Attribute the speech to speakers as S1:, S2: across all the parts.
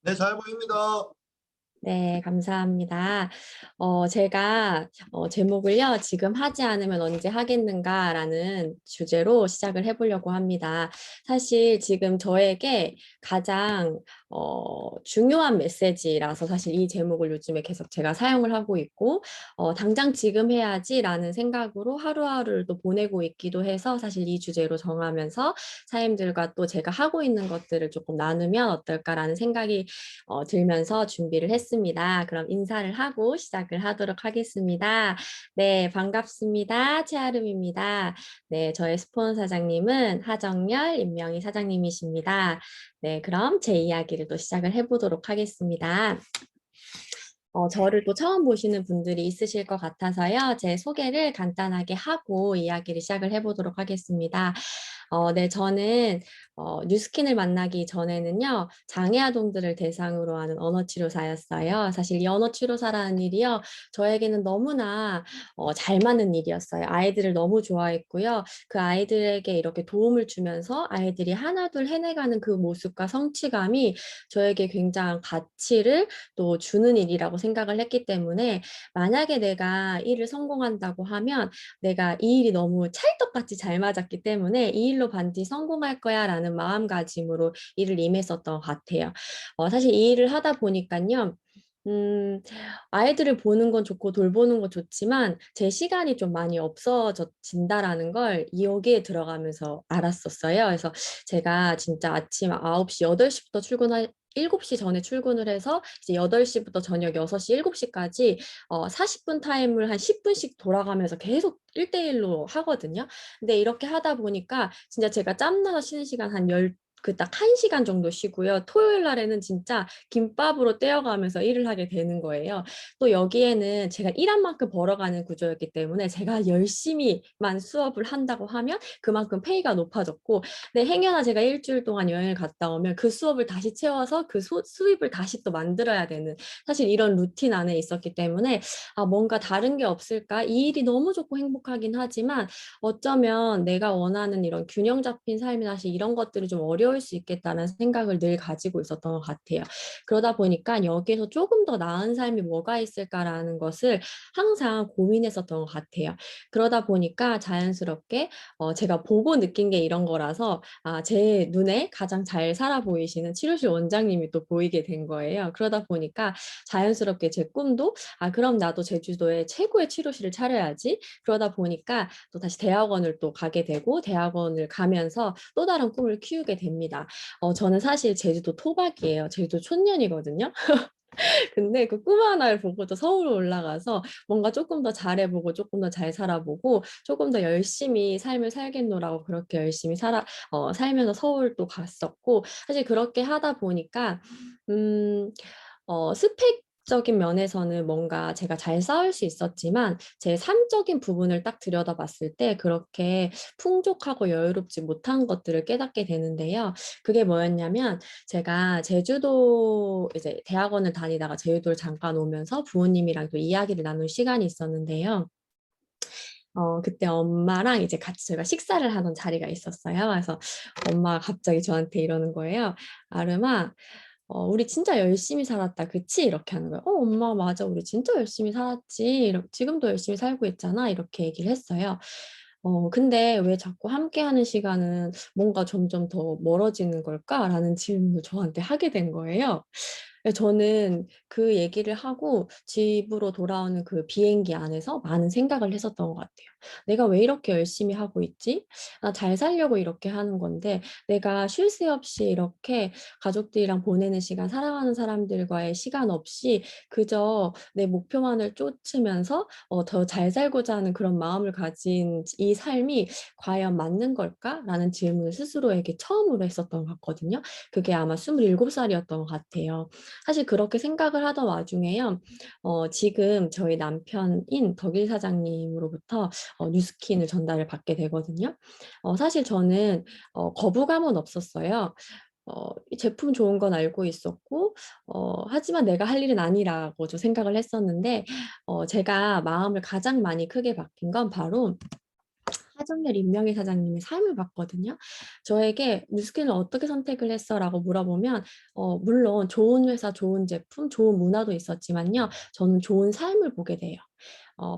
S1: 네, 잘 보입니다.
S2: 네, 감사합니다. 제가 제목을요, 지금 하지 않으면 언제 하겠는가라는 주제로 시작을 해보려고 합니다. 사실 지금 저에게 가장 중요한 메시지라서 사실 이 제목을 요즘에 계속 제가 사용을 하고 있고, 당장 지금 해야지라는 생각으로 하루하루를 또 보내고 있기도 해서 사실 이 주제로 정하면서 사임들과 또 제가 하고 있는 것들을 조금 나누면 어떨까라는 생각이 들면서 준비를 했습니다. 그럼 인사를 하고 시작을 하도록 하겠습니다. 네, 반갑습니다. 최아름입니다. 네, 저의 스폰 사장님은 하정열 임명희 사장님이십니다. 네, 그럼 제 이야기를 또 시작을 해보도록 하겠습니다. 저를 또 처음 보시는 분들이 있으실 것 같아서요. 제 소개를 간단하게 하고 이야기를 시작을 해보도록 하겠습니다. 네, 저는 뉴스킨을 만나기 전에는요, 장애 아동들을 대상으로 하는 언어치료사였어요. 사실 이 언어치료사라는 일이요, 저에게는 너무나 잘 맞는 일이었어요. 아이들을 너무 좋아했고요. 그 아이들에게 이렇게 도움을 주면서 아이들이 하나둘 해내가는 그 모습과 성취감이 저에게 굉장한 가치를 또 주는 일이라고 생각을 했기 때문에 만약에 내가 일을 성공한다고 하면 내가 이 일이 너무 찰떡같이 잘 맞았기 때문에 이 일로 반드시 성공할 거야 라는 마음가짐으로 일을 임했었던 것 같아요. 사실 이 일을 하다 보니까요. 음, 아이들을 보는 건 좋고 돌보는 건 좋지만 제 시간이 좀 많이 없어진다라는 걸 여기에 들어가면서 알았었어요. 그래서 제가 진짜 아침 9시, 8시부터 7시 전에 출근을 해서 이제 8시부터 저녁 6시, 7시까지 40분 타임을 한 10분씩 돌아가면서 계속 1대1로 하거든요. 근데 이렇게 하다 보니까 진짜 제가 짬나서 쉬는 시간 한 그 딱 1시간 정도 쉬고요. 토요일 날에는 진짜 김밥으로 떼어가면서 일을 하게 되는 거예요. 또 여기에는 제가 일한 만큼 벌어가는 구조였기 때문에 제가 열심히만 수업을 한다고 하면 그만큼 페이가 높아졌고, 근데 행여나 제가 일주일 동안 여행을 갔다 오면 그 수업을 다시 채워서 그 수입을 다시 또 만들어야 되는 사실 이런 루틴 안에 있었기 때문에 뭔가 다른 게 없을까? 이 일이 너무 좋고 행복하긴 하지만 어쩌면 내가 원하는 이런 균형 잡힌 삶이 사실 이런 것들이 좀 어려울 수 있겠다는 생각을 늘 가지고 있었던 것 같아요. 그러다 보니까 여기에서 조금 더 나은 삶이 뭐가 있을까라는 것을 항상 고민했었던 것 같아요. 그러다 보니까 자연스럽게 제가 보고 느낀 게 이런 거라서 제 눈에 가장 잘 살아 보이시는 치료실 원장님이 또 보이게 된 거예요. 그러다 보니까 자연스럽게 제 꿈도 그럼 나도 제주도에 최고의 치료실을 차려야지. 그러다 보니까 또 다시 대학원을 또 가게 되고 대학원을 가면서 또 다른 꿈을 키우게 됩니다. 저는 사실 제주도 토박이에요. 제주도 촌년이거든요. 근데 그 꿈 하나를 보고도 서울로 올라가서 뭔가 조금 더 잘해보고 조금 더 잘 살아보고 조금 더 열심히 삶을 살겠노라고 그렇게 열심히 살면서 서울도 갔었고 사실 그렇게 하다 보니까 스펙적인 면에서는 뭔가 제가 잘 쌓을 수 있었지만 제 삶적인 부분을 딱 들여다봤을 때 그렇게 풍족하고 여유롭지 못한 것들을 깨닫게 되는데요. 그게 뭐였냐면 제가 제주도 이제 대학원을 다니다가 제주도를 잠깐 오면서 부모님이랑 또 이야기를 나눌 시간이 있었는데요. 그때 엄마랑 이제 같이 저희가 식사를 하던 자리가 있었어요. 그래서 엄마가 갑자기 저한테 이러는 거예요. 아름아, 우리 진짜 열심히 살았다, 그치? 이렇게 하는 거예요. 엄마, 맞아. 우리 진짜 열심히 살았지. 지금도 열심히 살고 있잖아. 이렇게 얘기를 했어요. 근데 왜 자꾸 함께하는 시간은 뭔가 점점 더 멀어지는 걸까라는 질문을 저한테 하게 된 거예요. 저는 그 얘기를 하고 집으로 돌아오는 그 비행기 안에서 많은 생각을 했었던 것 같아요. 내가 왜 이렇게 열심히 하고 있지? 나 잘 살려고 이렇게 하는 건데, 내가 쉴 새 없이 이렇게 가족들이랑 보내는 시간, 사랑하는 사람들과의 시간 없이 그저 내 목표만을 쫓으면서 더 잘 살고자 하는 그런 마음을 가진 이 삶이 과연 맞는 걸까라는 질문을 스스로에게 처음으로 했었던 것 같거든요. 그게 아마 27살이었던 것 같아요. 사실 그렇게 생각을 하던 와중에요. 지금 저희 남편인 덕일 사장님으로부터 뉴스킨을 전달을 받게 되거든요. 사실 저는 거부감은 없었어요. 이 제품 좋은 건 알고 있었고, 하지만 내가 할 일은 아니라고 저 생각을 했었는데, 제가 마음을 가장 많이 크게 바뀐 건 바로 하정열 임명희 사장님의 삶을 봤거든요. 저에게 "뉴스킨을 어떻게 선택을 했어?"라고 물어보면 물론 좋은 회사, 좋은 제품, 좋은 문화도 있었지만요. 저는 좋은 삶을 보게 돼요.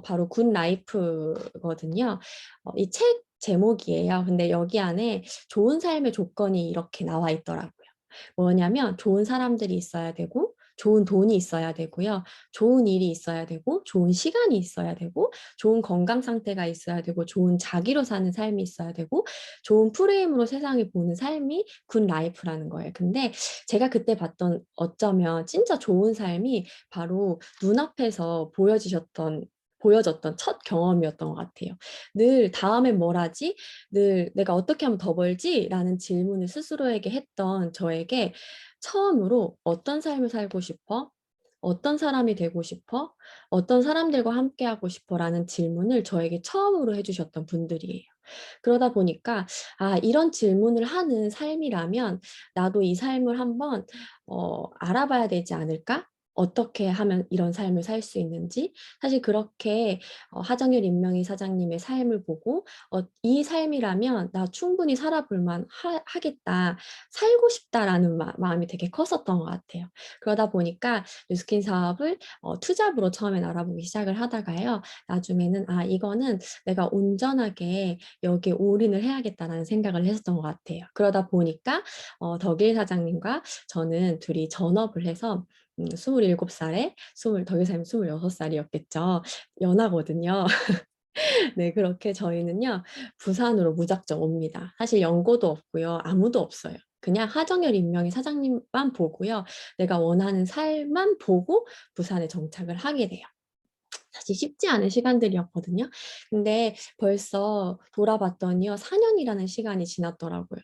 S2: 바로 굿 라이프거든요. 이 책 제목이에요. 근데 여기 안에 좋은 삶의 조건이 이렇게 나와 있더라고요. 뭐냐면 좋은 사람들이 있어야 되고 좋은 돈이 있어야 되고요. 좋은 일이 있어야 되고 좋은 시간이 있어야 되고 좋은 건강 상태가 있어야 되고 좋은 자기로 사는 삶이 있어야 되고 좋은 프레임으로 세상을 보는 삶이 굿 라이프라는 거예요. 근데 제가 그때 봤던 어쩌면 진짜 좋은 삶이 바로 눈앞에서 보여졌던 첫 경험이었던 것 같아요. 늘 다음엔 뭘 하지? 늘 내가 어떻게 하면 더 벌지? 라는 질문을 스스로에게 했던 저에게 처음으로 어떤 삶을 살고 싶어? 어떤 사람이 되고 싶어? 어떤 사람들과 함께하고 싶어? 라는 질문을 저에게 처음으로 해주셨던 분들이에요. 그러다 보니까 이런 질문을 하는 삶이라면 나도 이 삶을 한번 알아봐야 되지 않을까? 어떻게 하면 이런 삶을 살 수 있는지 사실 그렇게 하정일 임명희 사장님의 삶을 보고 이 삶이라면 나 충분히 살아볼 만하겠다. 살고 싶다라는 마음이 되게 컸었던 것 같아요. 그러다 보니까 뉴스킨 사업을 투잡으로 처음엔 알아보기 시작을 하다가요. 나중에는 이거는 내가 온전하게 여기에 올인을 해야겠다라는 생각을 했었던 것 같아요. 그러다 보니까 덕일 사장님과 저는 둘이 전업을 해서 27살에 덕일 사장님 26살이었겠죠. 연하거든요. 네, 그렇게 저희는요, 부산으로 무작정 옵니다. 사실 연고도 없고요, 아무도 없어요. 그냥 하정열 임명희 사장님만 보고요, 내가 원하는 삶만 보고 부산에 정착을 하게 돼요. 사실 쉽지 않은 시간들이었거든요. 근데 벌써 돌아봤더니요, 4년이라는 시간이 지났더라고요.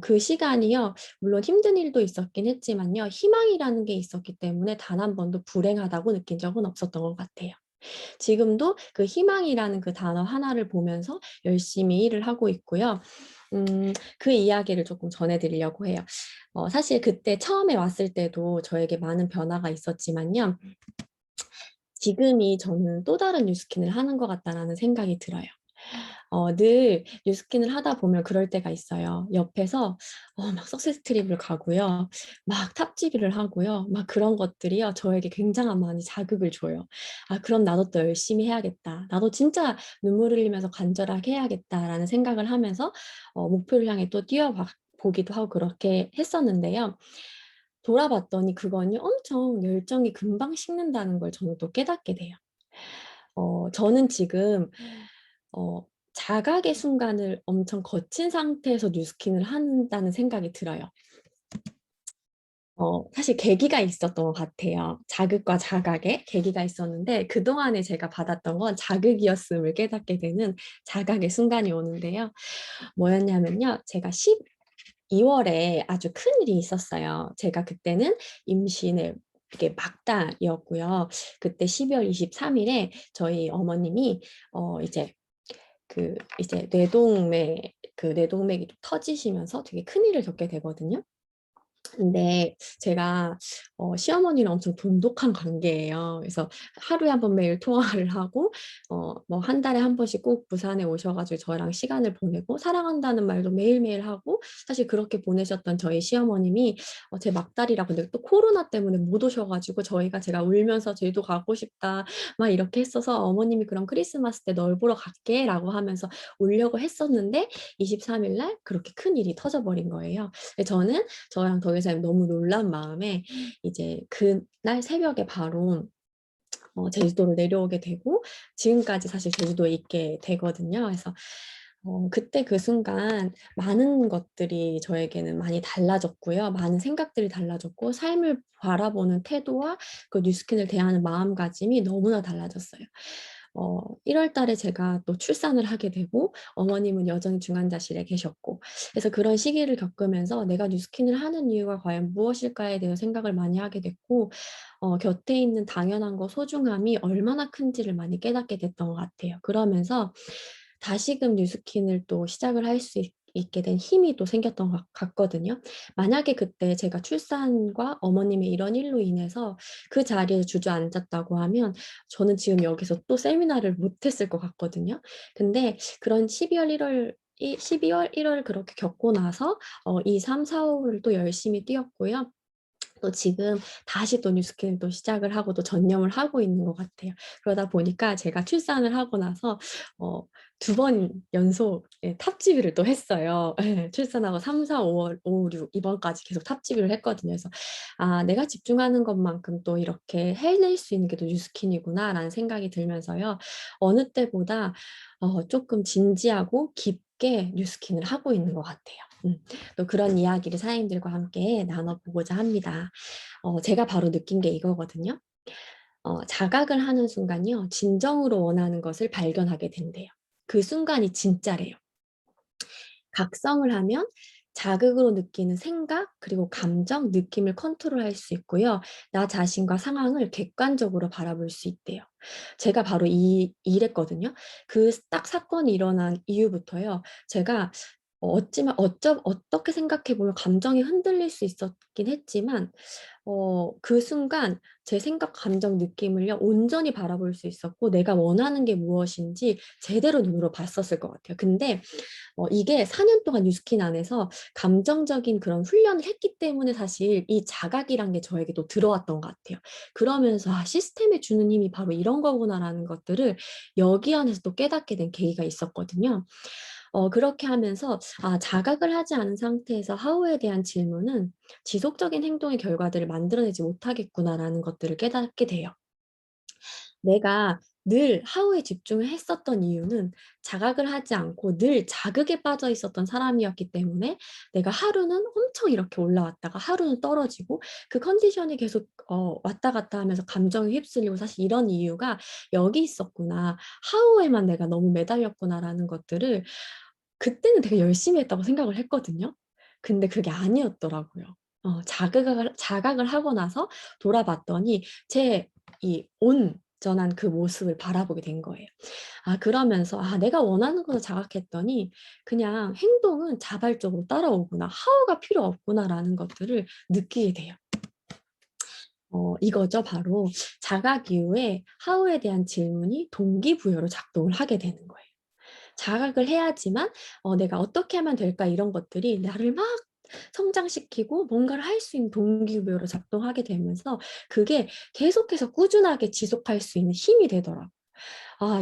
S2: 그 시간이요, 물론 힘든 일도 있었긴 했지만요, 희망이라는 게 있었기 때문에 단 한 번도 불행하다고 느낀 적은 없었던 것 같아요. 지금도 그 희망이라는 그 단어 하나를 보면서 열심히 일을 하고 있고요. 그 이야기를 조금 전해드리려고 해요. 사실 그때 처음에 왔을 때도 저에게 많은 변화가 있었지만요. 지금이 저는 또 다른 뉴스킨을 하는 것 같다라는 생각이 들어요. 늘 뉴스킨을 하다 보면 그럴 때가 있어요. 옆에서 막 석세스 트립을 가고요. 막 탑지기를 하고요. 막 그런 것들이요. 저에게 굉장한 많이 자극을 줘요. 그럼 나도 또 열심히 해야겠다. 나도 진짜 눈물 흘리면서 간절하게 해야겠다라는 생각을 하면서 목표를 향해 또 보기도 하고 그렇게 했었는데요. 돌아봤더니 그거니 엄청 열정이 금방 식는다는 걸 저는 또 깨닫게 돼요. 저는 지금 어, 자각의 순간을 엄청 거친 상태에서 뉴스킨을 한다는 생각이 들어요. 사실 계기가 있었던 것 같아요. 자극과 자각의 계기가 있었는데 그동안에 제가 받았던 건 자극이었음을 깨닫게 되는 자각의 순간이 오는데요. 뭐였냐면요. 제가 12월에 아주 큰 일이 있었어요. 제가 그때는 임신의 이게 막달이었고요. 그때 12월 23일에 저희 어머님이 이제 뇌동맥이 터지시면서 되게 큰일을 겪게 되거든요. 근데 제가 시어머니랑 엄청 돈독한 관계예요. 그래서 하루에 한 번 매일 통화를 하고 뭐 한 달에 한 번씩 꼭 부산에 오셔가지고 저랑 시간을 보내고 사랑한다는 말도 매일매일 하고 사실 그렇게 보내셨던 저희 시어머님이 제 막달이라 근데 또 코로나 때문에 못 오셔가지고 제가 울면서 제주도 가고 싶다 막 이렇게 했어서 어머님이 그럼 크리스마스 때 널 보러 갈게 라고 하면서 오려고 했었는데 23일 날 그렇게 큰 일이 터져버린 거예요. 저는 저랑 더 이상 너무 놀란 마음에 이제 그날 새벽에 바로 제주도로 내려오게 되고 지금까지 사실 제주도에 있게 되거든요. 그래서 그때 그 순간 많은 것들이 저에게는 많이 달라졌고요. 많은 생각들이 달라졌고 삶을 바라보는 태도와 그 뉴스킨을 대하는 마음가짐이 너무나 달라졌어요. 1월 달에 제가 또 출산을 하게 되고 어머님은 여전히 중환자실에 계셨고 그래서 그런 시기를 겪으면서 내가 뉴스킨을 하는 이유가 과연 무엇일까에 대해서 생각을 많이 하게 됐고 곁에 있는 당연한 거 소중함이 얼마나 큰지를 많이 깨닫게 됐던 것 같아요. 그러면서 다시금 뉴스킨을 또 시작을 할 수 있게 된 힘이 또 생겼던 것 같거든요. 만약에 그때 제가 출산과 어머님의 이런 일로 인해서 그 자리에 주저앉았다고 하면 저는 지금 여기서 또 세미나를 못했을 것 같거든요. 근데 그런 12월, 1월 그렇게 겪고 나서 2, 3, 4월을 또 열심히 뛰었고요. 또 지금 다시 또 뉴스킨을 또 시작을 하고 또 전념을 하고 있는 것 같아요. 그러다 보니까 제가 출산을 하고 나서 2번 연속 탑지비를 또 했어요. 예, 출산하고 3, 4, 5월, 5, 6 이번까지 계속 탑지비를 했거든요. 그래서 내가 집중하는 것만큼 또 이렇게 해낼 수 있는 게 또 뉴스킨이구나라는 생각이 들면서요. 어느 때보다 조금 진지하고 깊게 뉴스킨을 하고 있는 것 같아요. 또 그런 이야기를 사장님들과 함께 나눠보고자 합니다. 제가 바로 느낀 게 이거거든요. 자각을 하는 순간요, 진정으로 원하는 것을 발견하게 된대요. 그 순간이 진짜래요. 각성을 하면 자극으로 느끼는 생각, 그리고 감정, 느낌을 컨트롤할 수 있고요. 나 자신과 상황을 객관적으로 바라볼 수 있대요. 제가 바로 이랬거든요. 그 딱 사건이 일어난 이후부터요. 제가 어떻게 생각해보면 감정이 흔들릴 수 있었긴 했지만, 그 순간 제 생각, 감정, 느낌을요, 온전히 바라볼 수 있었고, 내가 원하는 게 무엇인지 제대로 눈으로 봤었을 것 같아요. 근데 이게 4년 동안 뉴스킨 안에서 감정적인 그런 훈련을 했기 때문에 사실 이 자각이란 게 저에게 또 들어왔던 것 같아요. 그러면서 시스템에 주는 힘이 바로 이런 거구나라는 것들을 여기 안에서 또 깨닫게 된 계기가 있었거든요. 그렇게 하면서 자각을 하지 않은 상태에서 하우에 대한 질문은 지속적인 행동의 결과들을 만들어내지 못하겠구나라는 것들을 깨닫게 돼요. 내가 늘 하우에 집중을 했었던 이유는 자각을 하지 않고 늘 자극에 빠져 있었던 사람이었기 때문에 내가 하루는 엄청 이렇게 올라왔다가 하루는 떨어지고 그 컨디션이 계속 왔다 갔다 하면서 감정에 휩쓸리고 사실 이런 이유가 여기 있었구나. 하우에만 내가 너무 매달렸구나라는 것들을 그때는 되게 열심히 했다고 생각을 했거든요. 근데 그게 아니었더라고요. 자각을 하고 나서 돌아봤더니 제 이 온전한 그 모습을 바라보게 된 거예요. 그러면서 내가 원하는 것을 자각했더니 그냥 행동은 자발적으로 따라오구나. 하우가 필요 없구나라는 것들을 느끼게 돼요. 이거죠. 바로 자각 이후에 하우에 대한 질문이 동기부여로 작동을 하게 되는 거예요. 자각을 해야지만 내가 어떻게 하면 될까 이런 것들이 나를 막 성장시키고 뭔가를 할 수 있는 동기부여로 작동하게 되면서 그게 계속해서 꾸준하게 지속할 수 있는 힘이 되더라고요.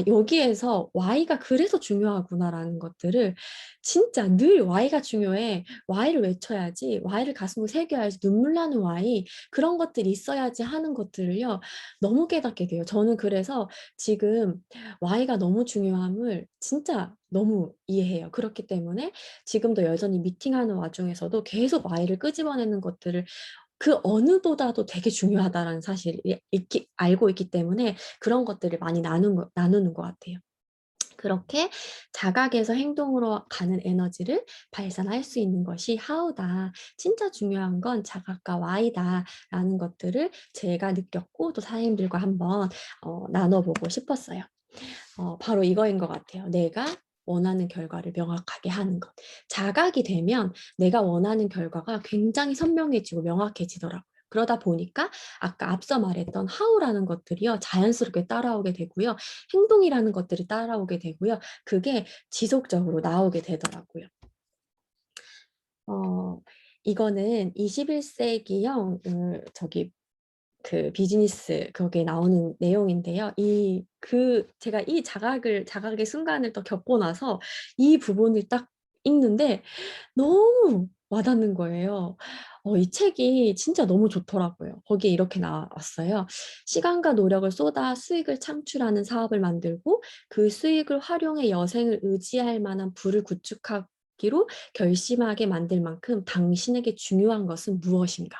S2: 여기에서 Y가 그래서 중요하구나라는 것들을 진짜 늘 Y가 중요해. Y를 외쳐야지. Y를 가슴으로 새겨야지. 눈물 나는 Y. 그런 것들이 있어야지 하는 것들을요. 너무 깨닫게 돼요. 저는 그래서 지금 Y가 너무 중요함을 진짜 너무 이해해요. 그렇기 때문에 지금도 여전히 미팅하는 와중에서도 계속 Y를 끄집어내는 것들을 그 어느보다도 되게 중요하다라는 사실을 알고 있기 때문에 그런 것들을 많이 나누는 것 같아요. 그렇게 자각에서 행동으로 가는 에너지를 발산할 수 있는 것이 하우다. 진짜 중요한 건 자각과 Y다라는 것들을 제가 느꼈고 또 사장님들과 한번 나눠보고 싶었어요. 바로 이거인 것 같아요. 내가 원하는 결과를 명확하게 하는 것. 자각이 되면 내가 원하는 결과가 굉장히 선명해지고 명확해지더라고요. 그러다 보니까 아까 앞서 말했던 하우라는 것들이요. 자연스럽게 따라오게 되고요. 행동이라는 것들이 따라오게 되고요. 그게 지속적으로 나오게 되더라고요. 어, 이거는 21세기형 그 비즈니스 거기에 나오는 내용인데요. 제가 이 자각의 순간을 또 겪고 나서 이 부분을 딱 읽는데 너무 와닿는 거예요. 이 책이 진짜 너무 좋더라고요. 거기에 이렇게 나왔어요. 시간과 노력을 쏟아 수익을 창출하는 사업을 만들고 그 수익을 활용해 여생을 의지할 만한 부를 구축하기로 결심하게 만들 만큼 당신에게 중요한 것은 무엇인가?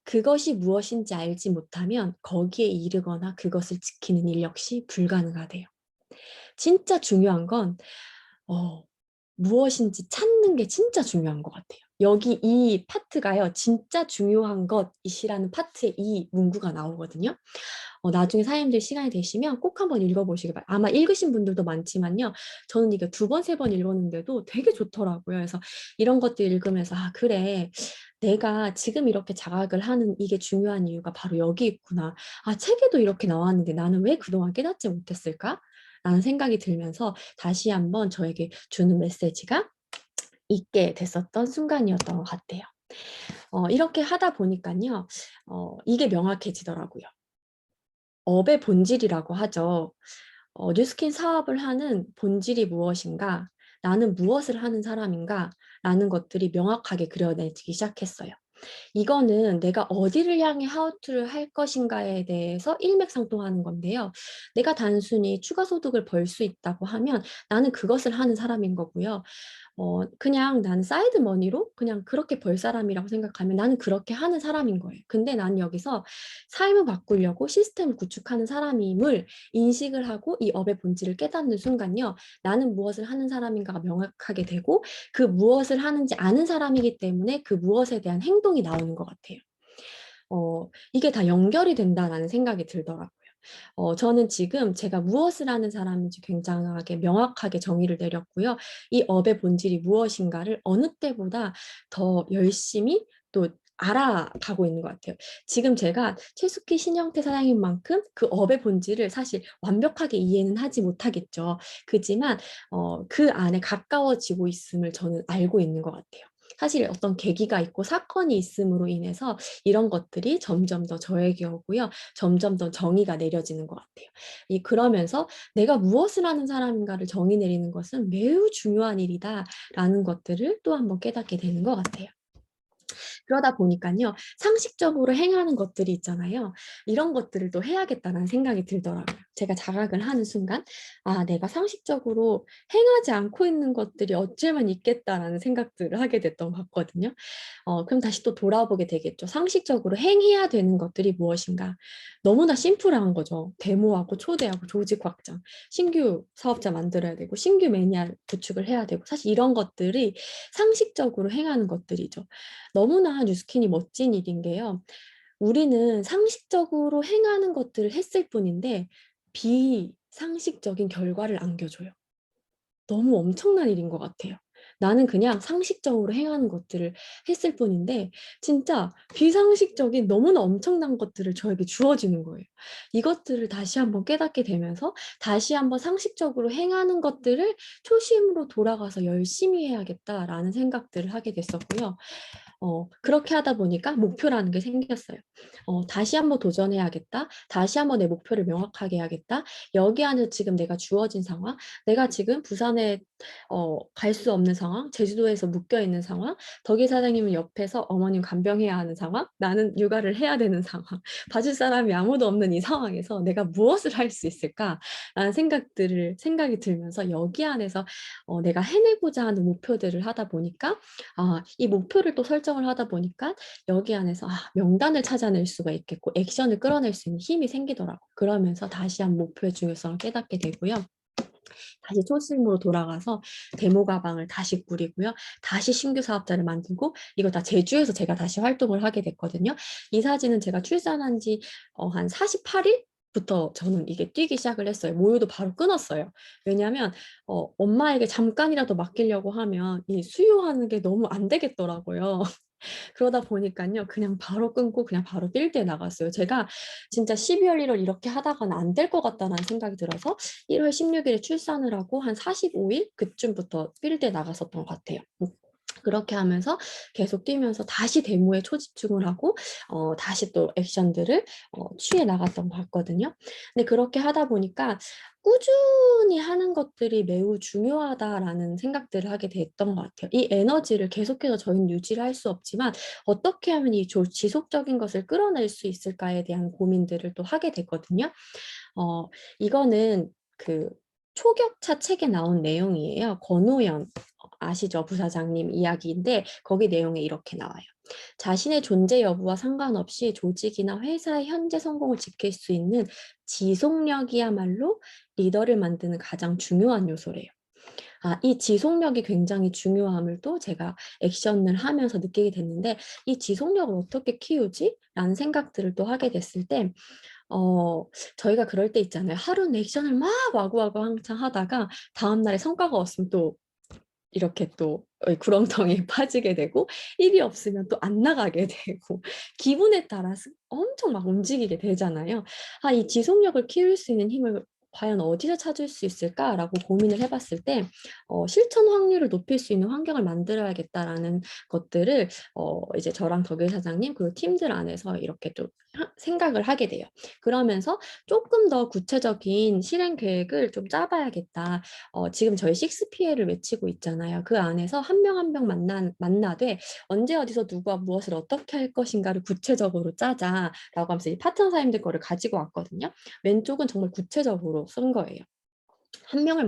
S2: 그것이 무엇인지 알지 못하면 거기에 이르거나 그것을 지키는 일 역시 불가능하대요. 진짜 중요한 건 무엇인지 찾는 게 진짜 중요한 것 같아요. 여기 이 파트가요. 진짜 중요한 것이시라는 파트에 이 문구가 나오거든요. 나중에 사장님들 시간이 되시면 꼭 한번 읽어보시기 바랍니다. 아마 읽으신 분들도 많지만요. 저는 이게 두 번, 세 번 읽었는데도 되게 좋더라고요. 그래서 이런 것들 읽으면서 아 그래. 내가 지금 이렇게 자각을 하는 이게 중요한 이유가 바로 여기 있구나. 아 책에도 이렇게 나왔는데 나는 왜 그동안 깨닫지 못했을까? 라는 생각이 들면서 다시 한번 저에게 주는 메시지가 있게 됐었던 순간이었던 것 같아요. 이렇게 하다 보니까요. 이게 명확해지더라고요. 업의 본질이라고 하죠. 뉴스킨 사업을 하는 본질이 무엇인가? 나는 무엇을 하는 사람인가? 라는 것들이 명확하게 그려내기 시작했어요. 이거는 내가 어디를 향해 하우투를 할 것인가에 대해서 일맥상통하는 건데요. 내가 단순히 추가 소득을 벌 수 있다고 하면 나는 그것을 하는 사람인 거고요. 그냥 나는 사이드 머니로 그냥 그렇게 벌 사람이라고 생각하면 나는 그렇게 하는 사람인 거예요. 근데 나는 여기서 삶을 바꾸려고 시스템을 구축하는 사람임을 인식을 하고 이 업의 본질을 깨닫는 순간요. 나는 무엇을 하는 사람인가가 명확하게 되고 그 무엇을 하는지 아는 사람이기 때문에 그 무엇에 대한 행동이 나오는 것 같아요. 이게 다 연결이 된다라는 생각이 들더라고요. 저는 지금 제가 무엇을 하는 사람인지 굉장하게 명확하게 정의를 내렸고요. 이 업의 본질이 무엇인가를 어느 때보다 더 열심히 또 알아가고 있는 것 같아요. 지금 제가 최숙희 신영태 사장님만큼 그 업의 본질을 사실 완벽하게 이해는 하지 못하겠죠. 그지만 그 안에 가까워지고 있음을 저는 알고 있는 것 같아요. 사실 어떤 계기가 있고 사건이 있음으로 인해서 이런 것들이 점점 더 저에게 오고요. 점점 더 정의가 내려지는 것 같아요. 그러면서 내가 무엇을 하는 사람인가를 정의 내리는 것은 매우 중요한 일이다라는 것들을 또 한번 깨닫게 되는 것 같아요. 그러다 보니까요, 상식적으로 행하는 것들이 있잖아요. 이런 것들을 또 해야겠다는 생각이 들더라고요. 제가 자각을 하는 순간, 아, 내가 상식적으로 행하지 않고 있는 것들이 어쩌면 있겠다라는 생각들을 하게 됐던 것 같거든요. 그럼 다시 또 돌아보게 되겠죠. 상식적으로 행해야 되는 것들이 무엇인가? 너무나 심플한 거죠. 데모하고 초대하고 조직 확장, 신규 사업자 만들어야 되고, 신규 매니아 구축을 해야 되고, 사실 이런 것들이 상식적으로 행하는 것들이죠. 너무나 뉴스킨이 멋진 일인 게요. 우리는 상식적으로 행하는 것들을 했을 뿐인데 비상식적인 결과를 안겨줘요. 너무 엄청난 일인 것 같아요. 나는 그냥 상식적으로 행하는 것들을 했을 뿐인데 진짜 비상식적인 너무나 엄청난 것들을 저에게 주어지는 거예요. 이것들을 다시 한번 깨닫게 되면서 다시 한번 상식적으로 행하는 것들을 초심으로 돌아가서 열심히 해야겠다라는 생각들을 하게 됐었고요. 그렇게 하다 보니까 목표라는 게 생겼어요. 다시 한번 도전해야겠다. 다시 한번 내 목표를 명확하게 해야겠다. 여기 안에 지금 내가 주어진 상황, 내가 지금 부산에 갈 수 없는 상황, 제주도에서 묶여 있는 상황, 덕일 사장님은 옆에서 어머님 간병해야 하는 상황, 나는 육아를 해야 되는 상황, 봐줄 사람이 아무도 없는 이 상황에서 내가 무엇을 할 수 있을까라는 생각이 들면서 여기 안에서 내가 해내고자 하는 목표들을 하다 보니까 이 목표를 또 설정을 하다 보니까 여기 안에서 명단을 찾아낼 수가 있겠고 액션을 끌어낼 수 있는 힘이 생기더라고. 그러면서 다시 한 목표의 중요성을 깨닫게 되고요. 다시 초심으로 돌아가서 데모 가방을 다시 꾸리고요. 다시 신규 사업자를 만들고 이거 다 제주에서 제가 다시 활동을 하게 됐거든요. 이 사진은 제가 출산한 지 한 48일? 부터 저는 이게 뛰기 시작을 했어요. 모유도 바로 끊었어요. 왜냐하면 엄마에게 잠깐이라도 맡기려고 하면 이 수유하는 게 너무 안 되겠더라고요. 그러다 보니까요. 그냥 바로 끊고 그냥 바로 필드에 나갔어요. 제가 진짜 12월, 1월 이렇게 하다가는 안 될 것 같다는 생각이 들어서 1월 16일에 출산을 하고 한 45일 그쯤부터 필드에 나갔었던 것 같아요. 그렇게 하면서 계속 뛰면서 다시 데모에 초집중을 하고 다시 또 액션들을 취해 나갔던 것 같거든요. 근데 그렇게 하다 보니까 꾸준히 하는 것들이 매우 중요하다라는 생각들을 하게 됐던 것 같아요. 이 에너지를 계속해서 저희는 유지를 할 수 없지만 어떻게 하면 이 지속적인 것을 끌어낼 수 있을까에 대한 고민들을 또 하게 됐거든요. 어, 이거는 그 초격차 책에 나온 내용이에요. 권오연 아시죠? 부사장님 이야기인데 거기 내용에 이렇게 나와요. 자신의 존재 여부와 상관없이 조직이나 회사의 현재 성공을 지킬 수 있는 지속력이야말로 리더를 만드는 가장 중요한 요소래요. 이 지속력이 굉장히 중요함을 또 제가 액션을 하면서 느끼게 됐는데, 이 지속력을 어떻게 키우지? 라는 생각들을 또 하게 됐을 때, 어, 저희가 그럴 때 있잖아요. 하루는 액션을 막 와구와구 항상 하다가 다음날에 성과가 없으면 또 이렇게 또 구렁텅이에 빠지게 되고, 일이 없으면 또 안 나가게 되고, 기분에 따라서 엄청 막 움직이게 되잖아요. 이 지속력을 키울 수 있는 힘을 과연 어디서 찾을 수 있을까라고 고민을 해봤을 때, 실천 확률을 높일 수 있는 환경을 만들어야겠다라는 것들을 이제 저랑 덕일 사장님 그리고 팀들 안에서 이렇게 좀 생각을 하게 돼요. 그러면서 조금 더 구체적인 실행 계획을 좀 짜봐야겠다. 지금 저희 6PL을 외치고 있잖아요. 그 안에서 한 명 한 명 만나되 언제 어디서 누구와 무엇을 어떻게 할 것인가를 구체적으로 짜자라고 하면서 이 파트너사님들 거를 가지고 왔거든요. 왼쪽은 정말 구체적으로 쓴 거예요. 한 명을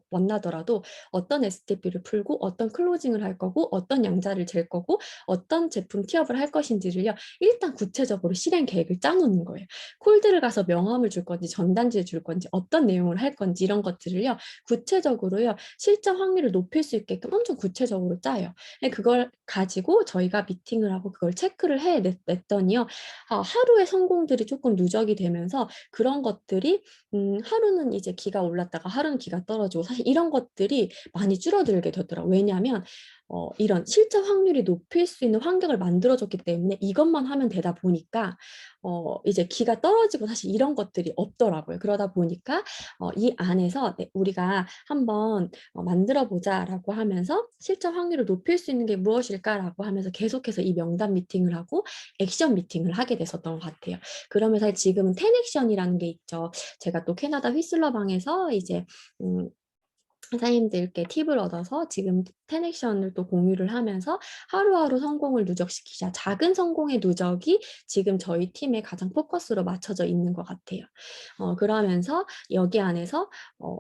S2: 만나더라도 어떤 STP를 풀고 어떤 클로징을 할 거고 어떤 양자를 잴 거고 어떤 제품 티업을 할 것인지를요. 일단 구체적으로 실행 계획을 짜놓는 거예요. 콜드를 가서 명함을 줄 건지 전단지를 줄 건지 어떤 내용을 할 건지 이런 것들을요. 구체적으로요. 실전 확률을 높일 수 있게끔 엄청 구체적으로 짜요. 그걸 가지고 저희가 미팅을 하고 그걸 체크를 해냈더니요. 하루의 성공들이 조금 누적이 되면서 그런 것들이 하루는 이제 기가 올랐다가 하루는 기가 떨어지고 사실 이런 것들이 많이 줄어들게 되더라고요. 왜냐하면 이런 실제 확률이 높일 수 있는 환경을 만들어줬기 때문에 이것만 하면 되다 보니까 이제 기가 떨어지고 사실 이런 것들이 없더라고요. 그러다 보니까 이 안에서 우리가 한번 만들어 보자라고 하면서 실제 확률을 높일 수 있는 게 무엇일까라고 하면서 계속해서 이 명단 미팅을 하고 액션 미팅을 하게 됐었던 것 같아요. 그러면서 지금은 10액션이라는 게 있죠. 제가 또 캐나다 휘슬러 방에서 이제 사장님들께 팁을 얻어서 지금 10액션을 또 공유를 하면서 하루하루 성공을 누적시키자. 작은 성공의 누적이 지금 저희 팀의 가장 포커스로 맞춰져 있는 것 같아요. 그러면서 여기 안에서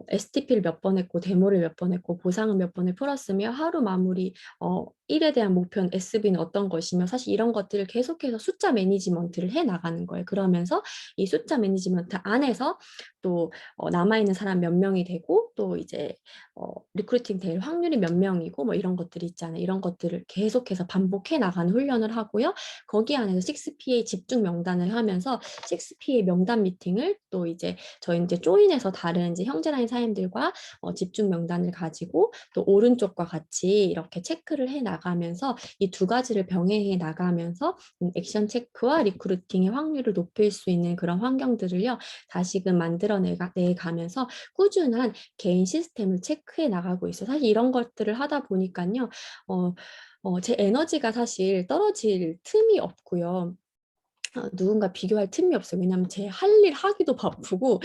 S2: STP를 몇 번 했고 데모를 몇 번 했고 보상을 몇 번을 풀었으며 하루 마무리 1에 대한 목표는 SB는 어떤 것이며 사실 이런 것들을 계속해서 숫자 매니지먼트를 해 나가는 거예요. 그러면서 이 숫자 매니지먼트 안에서 또 남아있는 사람 몇 명이 되고 또 이제 리크루팅 될 확률이 몇 명이고 뭐 이런 것들이 있잖아요. 이런 것들을 계속해서 반복해 나가는 훈련을 하고요. 거기 안에서 6PA 집중 명단을 하면서 6PA 명단 미팅을 또 이제 저희 이제 조인해서 다른 이제 형제라인 사람들과 집중 명단을 가지고 또 오른쪽과 같이 이렇게 체크를 해 나가면서 이 두 가지를 병행해 나가면서 액션 체크와 리크루팅의 확률을 높일 수 있는 그런 환경들을요. 다시금 만들어내 가면서 꾸준한 개인 시스템을 체크해 나가고 있어요. 사실 이런 것들을 하다 보니까요. 제 에너지가 사실 떨어질 틈이 없고요. 누군가 비교할 틈이 없어요. 왜냐하면 제 할 일 하기도 바쁘고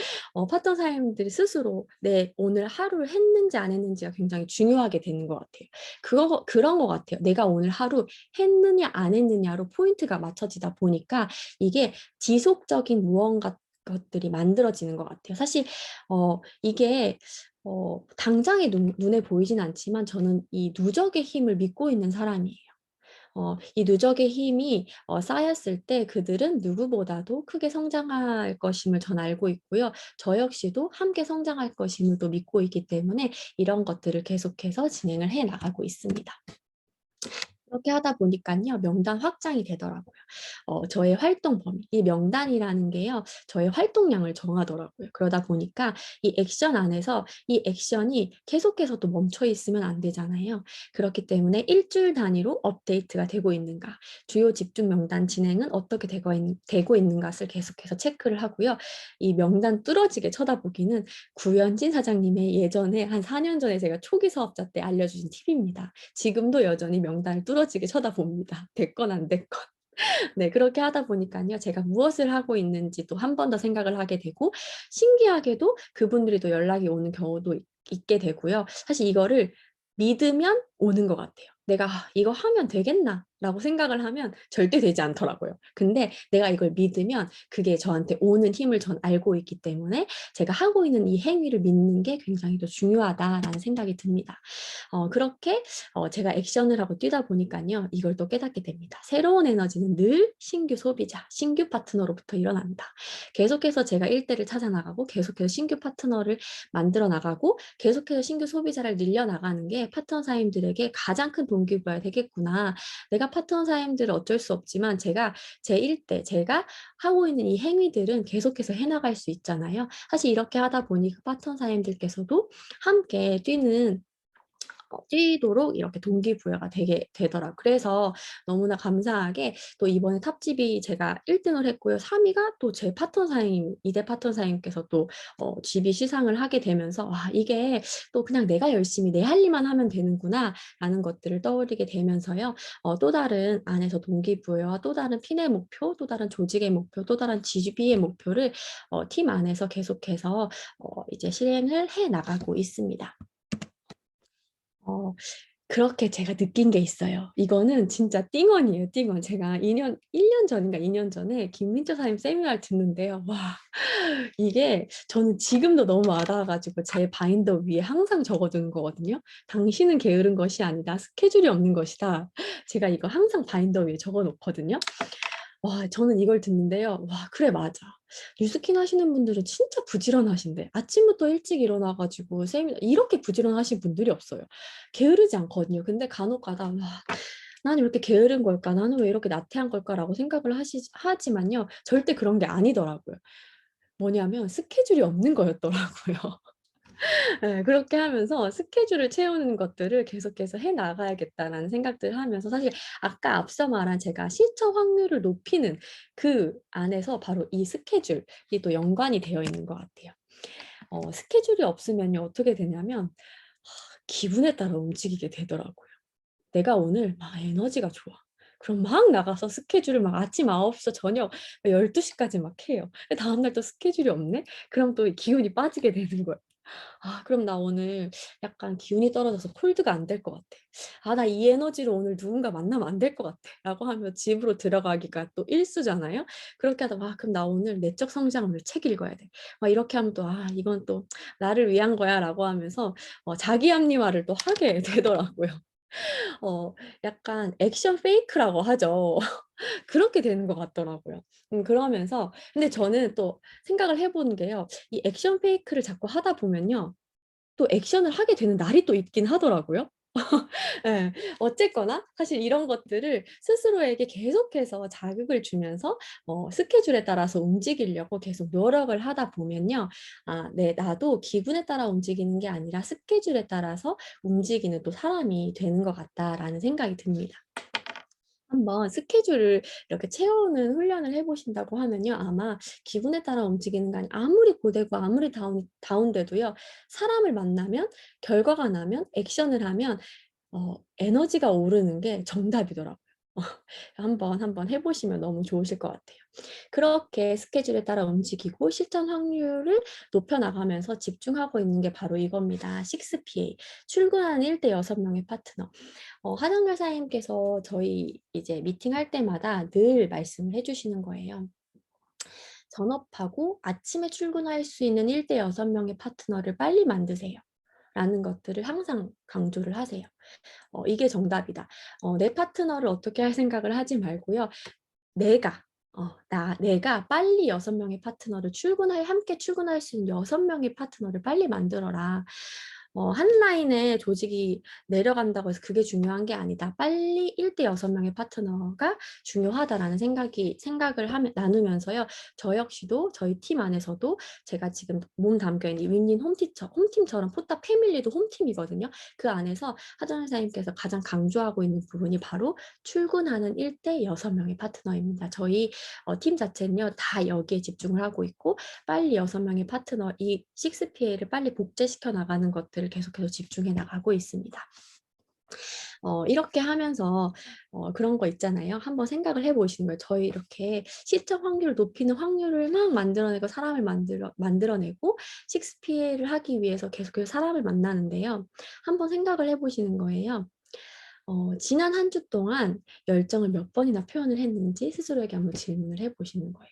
S2: 파트너 사장님들이 스스로 내 오늘 하루를 했는지 안 했는지가 굉장히 중요하게 되는 것 같아요. 그런 것 같아요. 내가 오늘 하루 했느냐 안 했느냐로 포인트가 맞춰지다 보니까 이게 지속적인 무언가 것들이 만들어지는 것 같아요. 사실 이게 당장에 눈에 보이진 않지만 저는 이 누적의 힘을 믿고 있는 사람이에요. 이 누적의 힘이 쌓였을 때 그들은 누구보다도 크게 성장할 것임을 전 알고 있고요. 저 역시도 함께 성장할 것임을 또 믿고 있기 때문에 이런 것들을 계속해서 진행을 해 나가고 있습니다. 그렇게 하다 보니까요, 명단 확장이 되더라고요. 저의 활동 범위, 이 명단이라는 게요, 저의 활동량을 정하더라고요. 그러다 보니까 이 액션 안에서 이 액션이 계속해서 또 멈춰 있으면 안 되잖아요. 그렇기 때문에 일주일 단위로 업데이트가 되고 있는가, 주요 집중 명단 진행은 어떻게 되고 있는 것을 계속해서 체크를 하고요. 이 명단 뚫어지게 쳐다보기는 구현진 사장님의 예전에 한 4년 전에 제가 초기 사업자 때 알려주신 팁입니다. 지금도 여전히 명단을 뚫어지게 쳐다봅니다. 됐건 안 됐건. 네, 그렇게 하다 보니까요. 제가 무엇을 하고 있는지 또 한 번 더 생각을 하게 되고 신기하게도 그분들이 또 연락이 오는 경우도 있게 되고요. 사실 이거를 믿으면 오는 것 같아요. 내가 '이거 하면 되겠나?'라고 생각을 하면 절대 되지 않더라고요. 근데 내가 이걸 믿으면 그게 저한테 오는 힘을 전 알고 있기 때문에 제가 하고 있는 이 행위를 믿는 게 굉장히 더 중요하다라는 생각이 듭니다. 그렇게 제가 액션을 하고 뛰다 보니깐요. 이걸 또 깨닫게 됩니다. 새로운 에너지는 늘 신규 소비자, 신규 파트너로부터 일어난다. 계속해서 제가 일대를 찾아 나가고 계속해서 신규 파트너를 만들어 나가고 계속해서 신규 소비자를 늘려 나가는 게 파트너 사님들에게 가장 큰 동기부여가 되겠구나. 내가 파트너 사님들은 어쩔 수 없지만 제가 제 일대, 제가 하고 있는 이 행위들은 계속해서 해 나갈 수 있잖아요. 사실 이렇게 하다 보니 그 파트너 사님들께서도 함께 뛰도록 이렇게 동기부여가 되게 되더라고요. 그래서 너무나 감사하게 또 이번에 탑집이 제가 1 등을 했고요. 3 위가 또 제 파트너사님, 2대 파트너사님께서 또 GB 시상을 하게 되면서 '아 이게 또 그냥 내가 열심히 내 할 일만 하면 되는구나.'라는 것들을 떠올리게 되면서요. 또 다른 안에서 동기부여와 또 다른 팀의 목표, 또 다른 조직의 목표, 또 다른 GB의 목표를 팀 안에서 계속해서 이제 실행을 해 나가고 있습니다. 어 그렇게 제가 느낀 게 있어요. 이거는 진짜 띵언이에요, 띵언. 제가 1년 전인가 2년 전에 김민철 사님 세미나를 듣는데요. 와 이게 저는 지금도 너무 와닿아 가지고 제 바인더 위에 항상 적어 두는 거거든요. "당신은 게으른 것이 아니다. 스케줄이 없는 것이다." 제가 이거 항상 바인더 위에 적어 놓거든요. 와 저는 이걸 듣는데요. '와 그래 맞아. 뉴스킨 하시는 분들은 진짜 부지런하신데 아침부터 일찍 일어나 가지고 세미나' 이렇게 부지런하신 분들이 없어요. 게으르지 않거든요. 근데 간혹 가다 '와 나는 왜 이렇게 게으른 걸까? 나는 왜 이렇게 나태한 걸까?'라고 생각을 하지만요. 절대 그런 게 아니더라고요. 뭐냐면 스케줄이 없는 거였더라고요. 예. 그렇게 하면서 '스케줄을 채우는 것들을 계속해서 해 나가야겠다.'라는 생각들을 하면서 사실 아까 앞서 말한 제가 실천 확률을 높이는 그 안에서 바로 이 스케줄이 또 연관이 되어 있는 것 같아요. 스케줄이 없으면요 어떻게 되냐면 기분에 따라 움직이게 되더라고요. 내가 오늘 막 에너지가 좋아. 그럼 막 나가서 스케줄을 막 아침 9시 저녁 12시 까지 막 해요. 근데 다음날 또 스케줄이 없네? 그럼 또 기운이 빠지게 되는 거예요. '아 그럼 나 오늘 약간 기운이 떨어져서 콜드가 안 될 것 같아. 아 나 이 에너지로 오늘 누군가 만나면 안 될 것 같아.'라고 하면 집으로 들어가기가 또 일수잖아요. 그렇게 하다가 '아 그럼 나 오늘 내적 성장을 책 읽어야 돼.' 막 이렇게 하면 또 '아 이건 또 나를 위한 거야.'라고 하면서 자기 합리화를 또 하게 되더라고요. 어 약간 액션 페이크라고 하죠. 그렇게 되는 것 같더라고요. 그러면서 근데 저는 또 생각을 해 본 게요. 이 액션 페이크를 자꾸 하다 보면요. 또 액션을 하게 되는 날이 또 있긴 하더라고요. 예. 어쨌거나 사실 이런 것들을 스스로에게 계속해서 자극을 주면서 스케줄에 따라서 움직이려고 계속 노력을 하다 보면요. '아 네 나도 기분에 따라 움직이는 게 아니라 스케줄에 따라서 움직이는 또 사람이 되는 것 같다.'라는 생각이 듭니다. 한번 스케줄을 이렇게 채우는 훈련을 해 보신다고 하면요. 아마 기분에 따라 움직이는 게 아니라 아무리 고되고 아무리 다운돼도요. 사람을 만나면 결과가 나면 액션을 하면 에너지가 오르는 게 정답이더라고요. 한번 해 보시면 너무 좋으실 것 같아요. 그렇게 스케줄에 따라 움직이고 실천 확률을 높여 나가면서 집중하고 있는 게 바로 이겁니다. 6PA 출근하는 1대 6 명의 파트너. 하정열 사장님께서 저희 이제 미팅할 때마다 늘 말씀을 해 주시는 거예요. "전업하고 아침에 출근할 수 있는 1대 6 명의 파트너를 빨리 만드세요." 라는 것들을 항상 강조를 하세요. 이게 정답이다. 내 파트너를 어떻게 할 생각을 하지 말고요. 내가 내가 빨리 6 명의 파트너를 함께 출근할 수 있는 6 명의 파트너를 빨리 만들어라. 한 라인에 조직이 내려간다고 해서 그게 중요한 게 아니다. 빨리 1대 6 명의 파트너가 중요하다라는 생각을 나누면서요. 저 역시도 저희 팀 안에서도 제가 지금 몸 담겨 있는 윈윈 홈팀처럼 포탑 패밀리도 홈팀이거든요. 그 안에서 하정 선생님께서 가장 강조하고 있는 부분이 바로 출근하는 1대 6 명의 파트너입니다. 저희 팀 자체는요 다 여기에 집중을 하고 있고 빨리 6 명의 파트너 이 6PA를 빨리 복제시켜 나가는 것들을 계속해서 집중해 나가고 있습니다. 이렇게 하면서 그런 거 있잖아요. 한번 생각을 해 보시는 거예요. 저희 이렇게 시청 확률을 높이는 확률을 막 만들어내고 사람을 만들어내고 6PA를 하기 위해서 계속해서 사람을 만나는데요. 한번 생각을 해 보시는 거예요. 지난 한 주 동안 열정을 몇 번이나 표현을 했는지 스스로에게 한번 질문을 해보시는 거예요.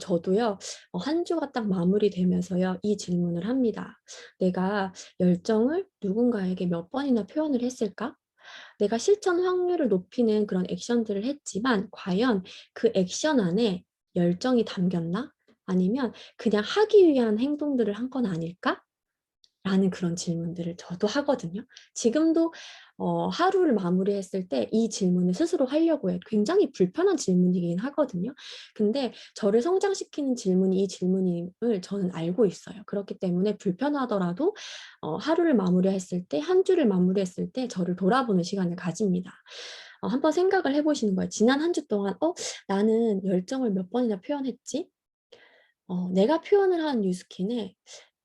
S2: 저도요, 한 주가 딱 마무리되면서요, 이 질문을 합니다. 내가 열정을 누군가에게 몇 번이나 표현을 했을까? 내가 실천 확률을 높이는 그런 액션들을 했지만, 과연 그 액션 안에 열정이 담겼나? 아니면 그냥 하기 위한 행동들을 한 건 아닐까? 라는 그런 질문들을 저도 하거든요. 지금도 하루를 마무리했을 때 이 질문을 스스로 하려고 해요. 굉장히 불편한 질문이긴 하거든요. 근데 저를 성장시키는 질문이 이 질문임을 저는 알고 있어요. 그렇기 때문에 불편하더라도 하루를 마무리했을 때, 한 주를 마무리했을 때 저를 돌아보는 시간을 가집니다. 한번 생각을 해보시는 거예요. 지난 한 주 동안 나는 열정을 몇 번이나 표현했지? 내가 표현을 한 뉴스킨에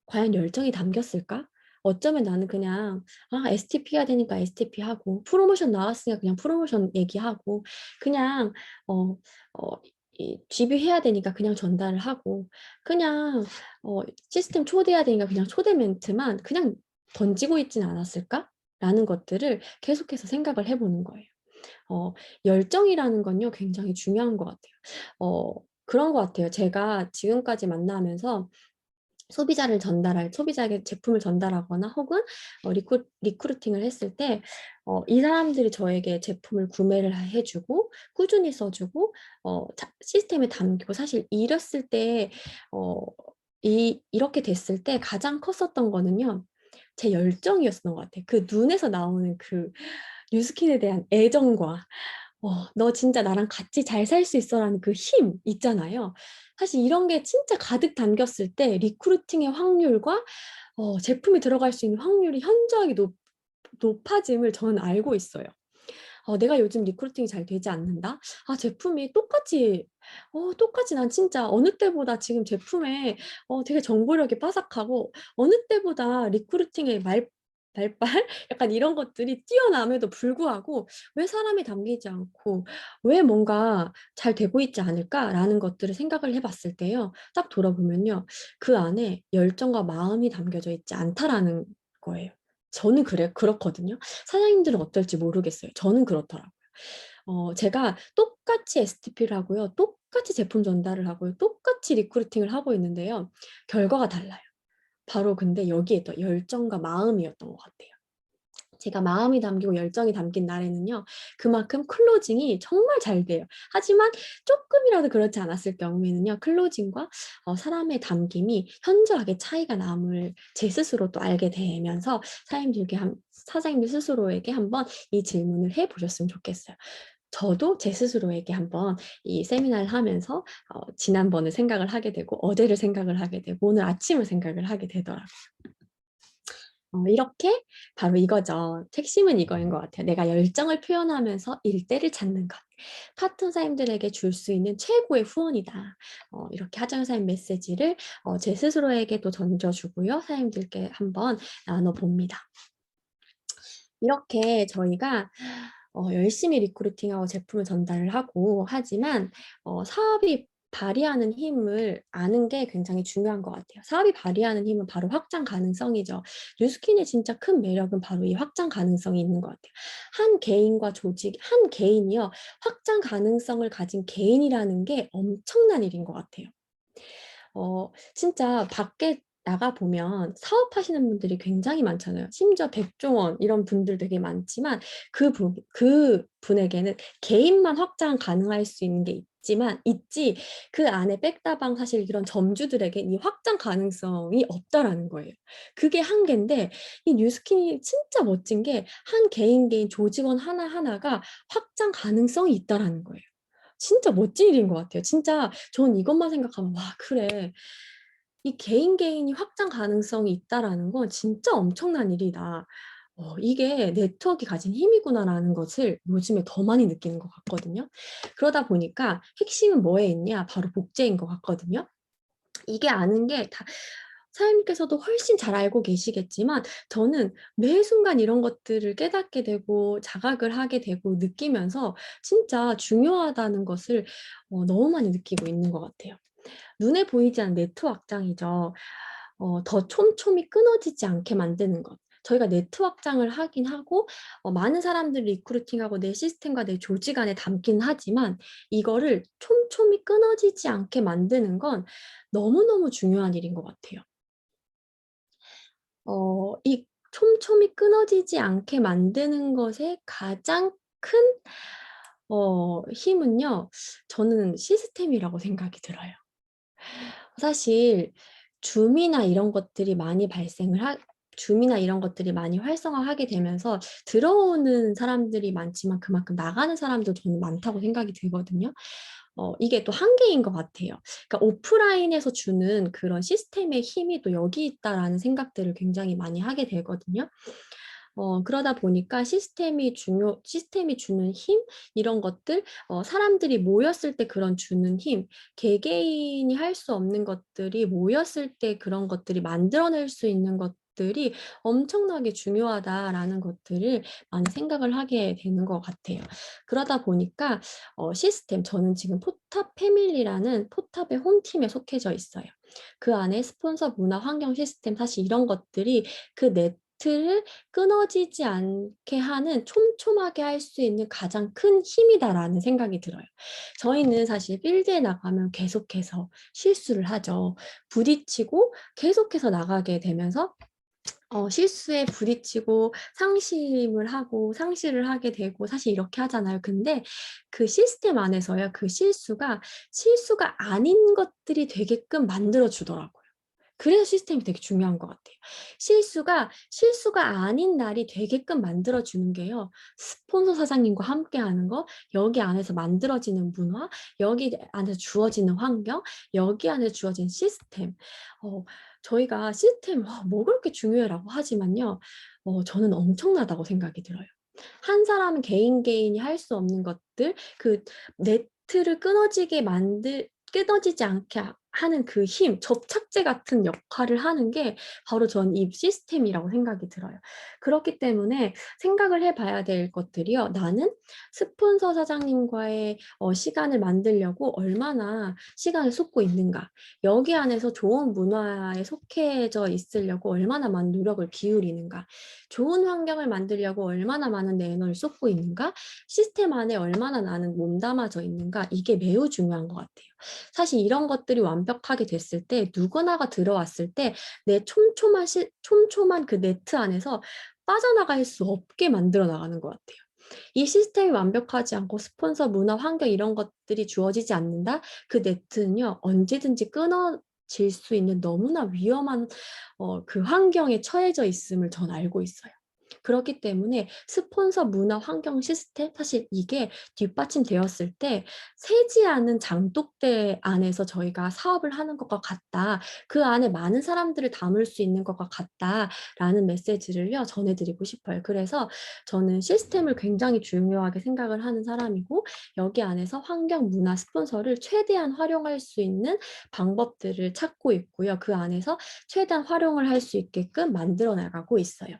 S2: 과연 열정이 담겼을까? 어쩌면 나는 그냥 STP 해야 되니까 STP 하고 프로모션 나왔으니까 그냥 프로모션 얘기하고 그냥 어, GB 해야 되니까 그냥 전달을 하고 그냥 시스템 초대해야 되니까 그냥 초대 멘트만 그냥 던지고 있진 않았을까? 라는 것들을 계속해서 생각을 해보는 거예요. 열정이라는 건요 굉장히 중요한 것 같아요. 그런 것 같아요. 제가 지금까지 만나면서 소비자에게 제품을 전달하거나 혹은 리크루팅을 했을 때, 이 사람들이 저에게 제품을 구매를 해주고, 꾸준히 써주고, 시스템에 담기고, 사실 이랬을 때, 어, 이렇게 됐을 때 가장 컸었던 거는요, 제 열정이었던 것 같아요. 그 눈에서 나오는 그 뉴스킨에 대한 애정과 너 진짜 나랑 같이 잘 살 수 있어라는 그 힘 있잖아요. 사실 이런 게 진짜 가득 담겼을 때 리크루팅의 확률과 제품이 들어갈 수 있는 확률이 현저하게 높아짐을 저는 알고 있어요. 내가 요즘 리크루팅이 잘 되지 않는다? 제품이 똑같이 난 진짜 어느 때보다 지금 제품에 되게 정보력이 빠삭하고 어느 때보다 리크루팅의 말빨? 약간 이런 것들이 뛰어남에도 불구하고 왜 사람이 담기지 않고 왜 뭔가 잘 되고 있지 않을까라는 것들을 생각을 해봤을 때요. 딱 돌아보면요. 그 안에 열정과 마음이 담겨져 있지 않다라는 거예요. 저는 그렇거든요. 사장님들은 어떨지 모르겠어요. 저는 그렇더라고요. 제가 똑같이 STP를 하고요. 똑같이 제품 전달을 하고요. 똑같이 리크루팅을 하고 있는데요. 결과가 달라요. 바로 근데 여기에 또 열정과 마음이었던 것 같아요. 제가 마음이 담기고 열정이 담긴 날에는요, 그만큼 클로징이 정말 잘 돼요. 하지만 조금이라도 그렇지 않았을 경우에는요, 클로징과 사람의 담김이 현저하게 차이가 남을 제 스스로 또 알게 되면서 사장님들 스스로에게 한번 이 질문을 해보셨으면 좋겠어요. 저도 제 스스로에게 한번 이 세미나를 하면서 지난번을 생각을 하게 되고 어제를 생각을 하게 되고 오늘 아침을 생각을 하게 되더라고요. 이렇게 바로 이거죠. 핵심은 이거인 것 같아요. 내가 열정을 표현하면서 일대를 찾는 것. 파트너사님들에게 줄 수 있는 최고의 후원이다. 이렇게 하정사님 메시지를 제 스스로에게도 던져주고요. 사장님들께 한번 나눠봅니다. 이렇게 저희가 열심히 리크루팅하고 제품을 전달을 하고 하지만 사업이 발휘하는 힘을 아는 게 굉장히 중요한 것 같아요. 사업이 발휘하는 힘은 바로 확장 가능성이죠. 뉴스킨의 진짜 큰 매력은 바로 이 확장 가능성이 있는 것 같아요. 한 개인과 조직, 한 개인이요. 확장 가능성을 가진 개인이라는 게 엄청난 일인 것 같아요. 진짜 밖에 나가 보면 사업하시는 분들이 굉장히 많잖아요. 심지어 백종원 이런 분들 되게 많지만 그 분에게는 개인만 확장 가능할 수 있는 게 있지 그 안에 백다방 사실 이런 점주들에게 이 확장 가능성이 없다라는 거예요. 그게 한계인데 이 뉴스킨이 진짜 멋진 게 한 개인 조직원 하나하나가 확장 가능성이 있다라는 거예요. 진짜 멋진 일인 것 같아요. 진짜 전 이것만 생각하면 와 그래 이 개인이 확장 가능성이 있다라는 건 진짜 엄청난 일이다. 이게 네트워크가 가진 힘이구나라는 것을 요즘에 더 많이 느끼는 것 같거든요. 그러다 보니까 핵심은 뭐에 있냐? 바로 복제인 것 같거든요. 이게 아는 게 다 사장님께서도 훨씬 잘 알고 계시겠지만 저는 매 순간 이런 것들을 깨닫게 되고 자각을 하게 되고 느끼면서 진짜 중요하다는 것을 너무 많이 느끼고 있는 것 같아요. 눈에 보이지 않는 네트워크 확장이죠. 더 촘촘히 끊어지지 않게 만드는 것. 저희가 네트 확장을 하긴 하고 많은 사람들을 리크루팅하고 내 시스템과 내 조직 안에 담긴 하지만 이거를 촘촘히 끊어지지 않게 만드는 건 너무너무 중요한 일인 것 같아요. 이 촘촘히 끊어지지 않게 만드는 것의 가장 큰 힘은요. 저는 시스템이라고 생각이 들어요. 사실 줌이나 이런 것들이 많이 발생을 하 줌이나 이런 것들이 많이 활성화하게 되면서 들어오는 사람들이 많지만 그만큼 나가는 사람도 저는 많다고 생각이 들거든요. 이게 또 한계인 것 같아요. 그러니까 오프라인에서 주는 그런 시스템의 힘이 또 여기 있다라는 생각들을 굉장히 많이 하게 되거든요. 그러다 보니까 시스템이 주는 힘 이런 것들 사람들이 모였을 때 그런 주는 힘 개개인이 할 수 없는 것들이 모였을 때 그런 것들이 만들어낼 수 있는 것들이 엄청나게 중요하다라는 것들을 많이 생각을 하게 되는 것 같아요. 그러다 보니까 시스템 저는 지금 포탑 패밀리라는 포탑의 홈팀에 속해져 있어요. 그 안에 스폰서 문화 환경 시스템 사실 이런 것들이 그 네트를 끊어지지 않게 하는 촘촘하게 할 수 있는 가장 큰 힘이다라는 생각이 들어요. 저희는 사실 필드에 나가면 계속해서 실수를 하죠. 부딪히고 계속해서 나가게 되면서 실수에 부딪히고 상심을 하고 상실을 하게 되고 사실 이렇게 하잖아요. 근데 그 시스템 안에서요. 그 실수가 아닌 것들이 되게끔 만들어 주더라고요. 그래서 시스템이 되게 중요한 것 같아요. 실수가 아닌 날이 되게끔 만들어 주는 게요. 스폰서 사장님과 함께 하는 거, 여기 안에서 만들어지는 문화, 여기 안에서 주어지는 환경, 여기 안에서 주어진 시스템. 어, 저희가 시스템 뭐 그렇게 중요해라고 하지만요. 저는 엄청나다고 생각이 들어요. 한 사람 개인이 할 수 없는 것들, 그 네트를 끊어지지 않게 하는 그 힘, 접착제 같은 역할을 하는 게 바로 전 이 시스템이라고 생각이 들어요. 그렇기 때문에 생각을 해봐야 될 것들이요. 나는 스폰서 사장님과의 시간을 만들려고 얼마나 시간을 쏟고 있는가. 여기 안에서 좋은 문화에 속해져 있으려고 얼마나 많은 노력을 기울이는가. 좋은 환경을 만들려고 얼마나 많은 내 에너지를 쏟고 있는가. 시스템 안에 얼마나 나는 몸담아져 있는가. 이게 매우 중요한 것 같아요. 사실 이런 것들이 완벽하게 됐을 때 누구나가 들어왔을 때 내 촘촘한 그 네트 안에서 빠져나갈 수 없게 만들어 나가는 것 같아요. 이 시스템이 완벽하지 않고 스폰서 문화 환경 이런 것들이 주어지지 않는다? 그 네트는요 언제든지 끊어질 수 있는 너무나 위험한 그 환경에 처해져 있음을 전 알고 있어요. 그렇기 때문에 스폰서 문화 환경 시스템 사실 이게 뒷받침되었을 때 새지 않은 장독대 안에서 저희가 사업을 하는 것과 같다. 그 안에 많은 사람들을 담을 수 있는 것과 같다라는 메시지를요 전해드리고 싶어요. 그래서 저는 시스템을 굉장히 중요하게 생각을 하는 사람이고 여기 안에서 환경 문화 스폰서를 최대한 활용할 수 있는 방법들을 찾고 있고요. 그 안에서 최대한 활용을 할 수 있게끔 만들어 나가고 있어요.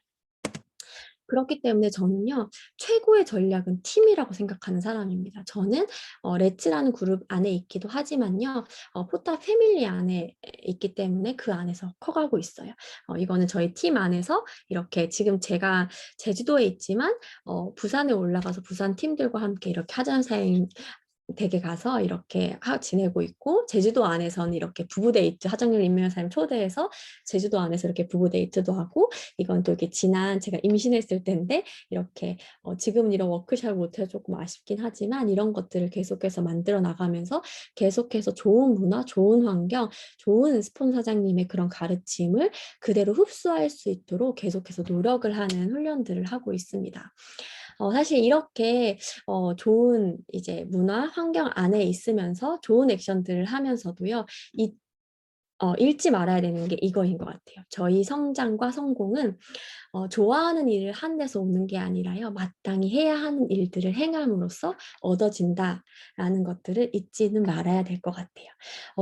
S2: 그렇기 때문에 저는요. 최고의 전략은 팀이라고 생각하는 사람입니다. 저는 레츠라는 그룹 안에 있기도 하지만요. 포탑 패밀리 안에 있기 때문에 그 안에서 커가고 있어요. 이거는 저희 팀 안에서 이렇게 지금 제가 제주도에 있지만 부산에 올라가서 부산 팀들과 함께 이렇게 하전사행 댁에 가서 이렇게 지내고 있고 제주도 안에서는 이렇게 부부 데이트 하정률 인명사님 초대해서 제주도 안에서 이렇게 부부 데이트도 하고 이건 또 이렇게 지난 제가 임신했을 때인데 이렇게 지금은 이런 워크숍을 못해서 조금 아쉽긴 하지만 이런 것들을 계속해서 만들어 나가면서 계속해서 좋은 문화, 좋은 환경, 좋은 스폰 사장님의 그런 가르침을 그대로 흡수할 수 있도록 계속해서 노력을 하는 훈련들을 하고 있습니다. 사실 이렇게 좋은 이제 문화 환경 안에 있으면서 좋은 액션들을 하면서도요. 잊지 말아야 되는 게 이거인 것 같아요. 저희 성장과 성공은 좋아하는 일을 하는 데서 오는 게 아니라요. 마땅히 해야 하는 일들을 행함으로써 얻어진다라는 것들을 잊지는 말아야 될 것 같아요.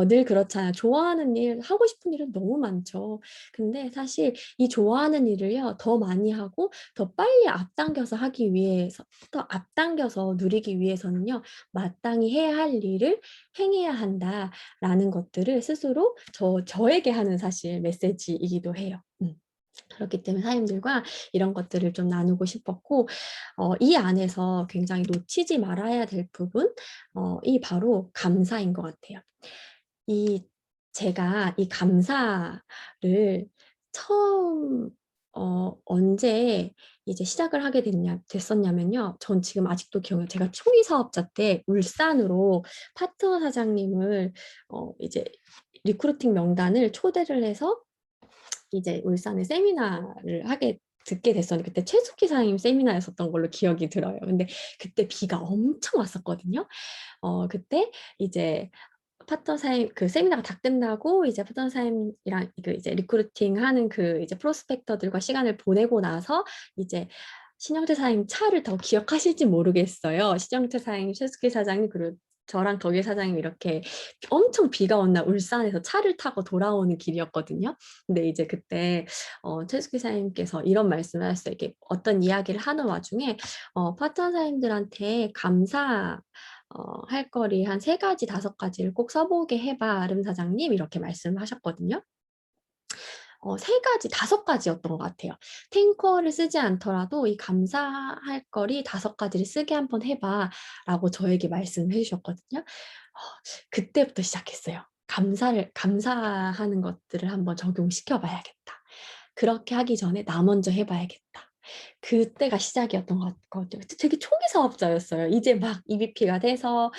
S2: 늘 그렇잖아요. 좋아하는 일, 하고 싶은 일은 너무 많죠. 근데 사실 이 좋아하는 일을요. 더 많이 하고 더 빨리 앞당겨서 하기 위해서 더 앞당겨서 누리기 위해서는요. 마땅히 해야 할 일을 행해야 한다라는 것들을 스스로 저에게 하는 사실 메시지이기도 해요. 그렇기 때문에 사님들과 이런 것들을 좀 나누고 싶었고 이 안에서 굉장히 놓치지 말아야 될 부분 이 바로 감사인 것 같아요. 이 제가 이 감사를 처음 언제 이제 시작을 하게 됐었냐면요. 전 지금 아직도 기억나요. 제가 초기 사업자 때 울산으로 파트너 사장님을 이제 리크루팅 명단을 초대를 해서 이제 울산에 세미나를 듣게 됐었는데 그때 최숙희 사장님 세미나였었던 걸로 기억이 들어요. 근데 그때 비가 엄청 왔었거든요. 그때 이제 파트너사임 그 세미나가 다 끝나고 이제 파트너사임이랑 그 이제 리크루팅하는 그 이제 프로스펙터들과 시간을 보내고 나서 이제 신영태 사장님 차를 더 기억하실지 모르겠어요. 신영태 사장님, 최숙희 사장님 그리고 저랑 덕일 사장님 이렇게 엄청 비가 온 날 울산에서 차를 타고 돌아오는 길이었거든요. 근데 이제 그때 최숙희 사장님께서 이런 말씀을 하셨어요. 이게 어떤 이야기를 하는 와중에 파트너 사장님들한테 감사 할 거리 한 3가지, 5가지를 꼭 써보게 해봐, 아름 사장님. 이렇게 말씀을 하셨거든요. 3가지, 5가지였던 것 같아요. 탱커를 쓰지 않더라도 이 감사할 거리 5가지를 쓰게 한번 해봐 라고 저에게 말씀을 해주셨거든요. 그때부터 시작했어요. 감사하는 것들을 한번 적용시켜 봐야겠다. 그렇게 하기 전에 나 먼저 해봐야겠다. 그때가 시작이었던 것 같거든요. 되게 초기 사업자였어요. 이제 막 EVP가 돼서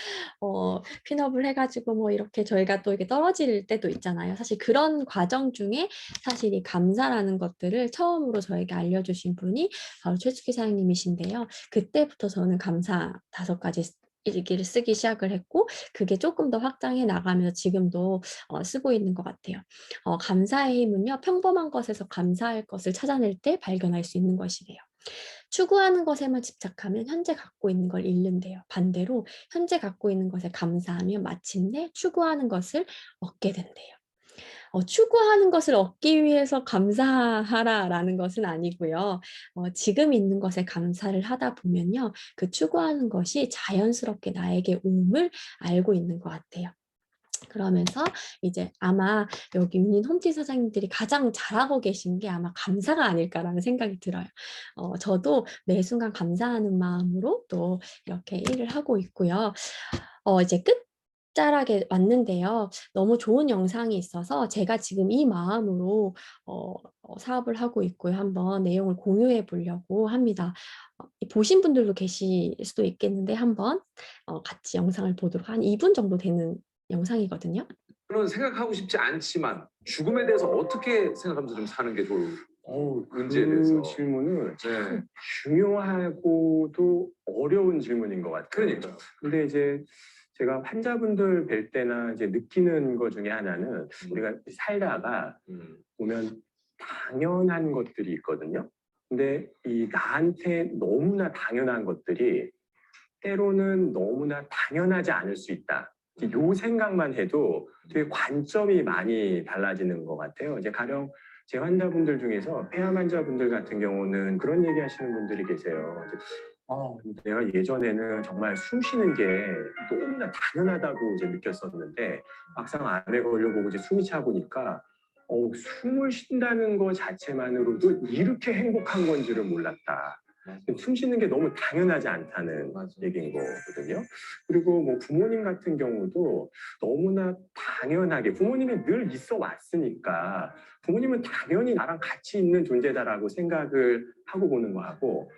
S2: 핀업을 해가지고 뭐 이렇게 저희가 또 이게 떨어질 때도 있잖아요. 사실 그런 과정 중에 사실 이 감사라는 것들을 처음으로 저에게 알려주신 분이 바로 최숙희 사장님이신데요. 그때부터 저는 감사 5가지 일기를 쓰기 시작을 했고 그게 조금 더 확장해 나가면서 지금도 쓰고 있는 것 같아요. 감사의 힘은요. 평범한 것에서 감사할 것을 찾아낼 때 발견할 수 있는 것이래요. 추구하는 것에만 집착하면 현재 갖고 있는 걸 잃는데요. 반대로 현재 갖고 있는 것에 감사하면 마침내 추구하는 것을 얻게 된대요. 추구하는 것을 얻기 위해서 감사하라라는 것은 아니고요. 지금 있는 것에 감사를 하다 보면요. 그 추구하는 것이 자연스럽게 나에게 옴을 알고 있는 것 같아요. 그러면서 이제 아마 여기 윈 홈티 사장님들이 가장 잘하고 계신 게 아마 감사가 아닐까라는 생각이 들어요. 저도 매 순간 감사하는 마음으로 또 이렇게 일을 하고 있고요. 이제 끝자락에 왔는데요. 너무 좋은 영상이 있어서 제가 지금 이 마음으로 사업을 하고 있고요. 한번 내용을 공유해 보려고 합니다. 보신 분들도 계실 수도 있겠는데 한번 같이 영상을 보도록 한 2분 정도 되는 영상이거든요.
S1: 저는 생각하고 싶지 않지만 죽음에 대해서 어떻게 생각하면서 좀 사는 게 좋을 문제에 대해서.
S3: 질문은 참
S1: 네.
S3: 중요하고도 어려운 질문인 것 같아요.
S1: 그러니까.
S3: 근데 이제 제가 환자분들 뵐 때나 이제 느끼는 것 중에 하나는 우리가 살다가 보면 당연한 것들이 있거든요. 근데 이 나한테 너무나 당연한 것들이 때로는 너무나 당연하지 않을 수 있다. 요 생각만 해도 되게 관점이 많이 달라지는 것 같아요. 이제 가령 제 환자분들 중에서 폐암 환자분들 같은 경우는 그런 얘기 하시는 분들이 계세요. 내가 예전에는 정말 숨 쉬는 게 너무나 당연하다고 이제 느꼈었는데 막상 암에 걸려보고 이제 숨이 차보니까 숨을 쉰다는 것 자체만으로도 이렇게 행복한 건지를 몰랐다. 숨 쉬는 게 너무 당연하지 않다는 얘기인 거거든요. 그리고 뭐 부모님 같은 경우도 너무나 당연하게 부모님이 늘 있어 왔으니까 부모님은 당연히 나랑 같이 있는 존재다라고 생각을 하고 보는 거하고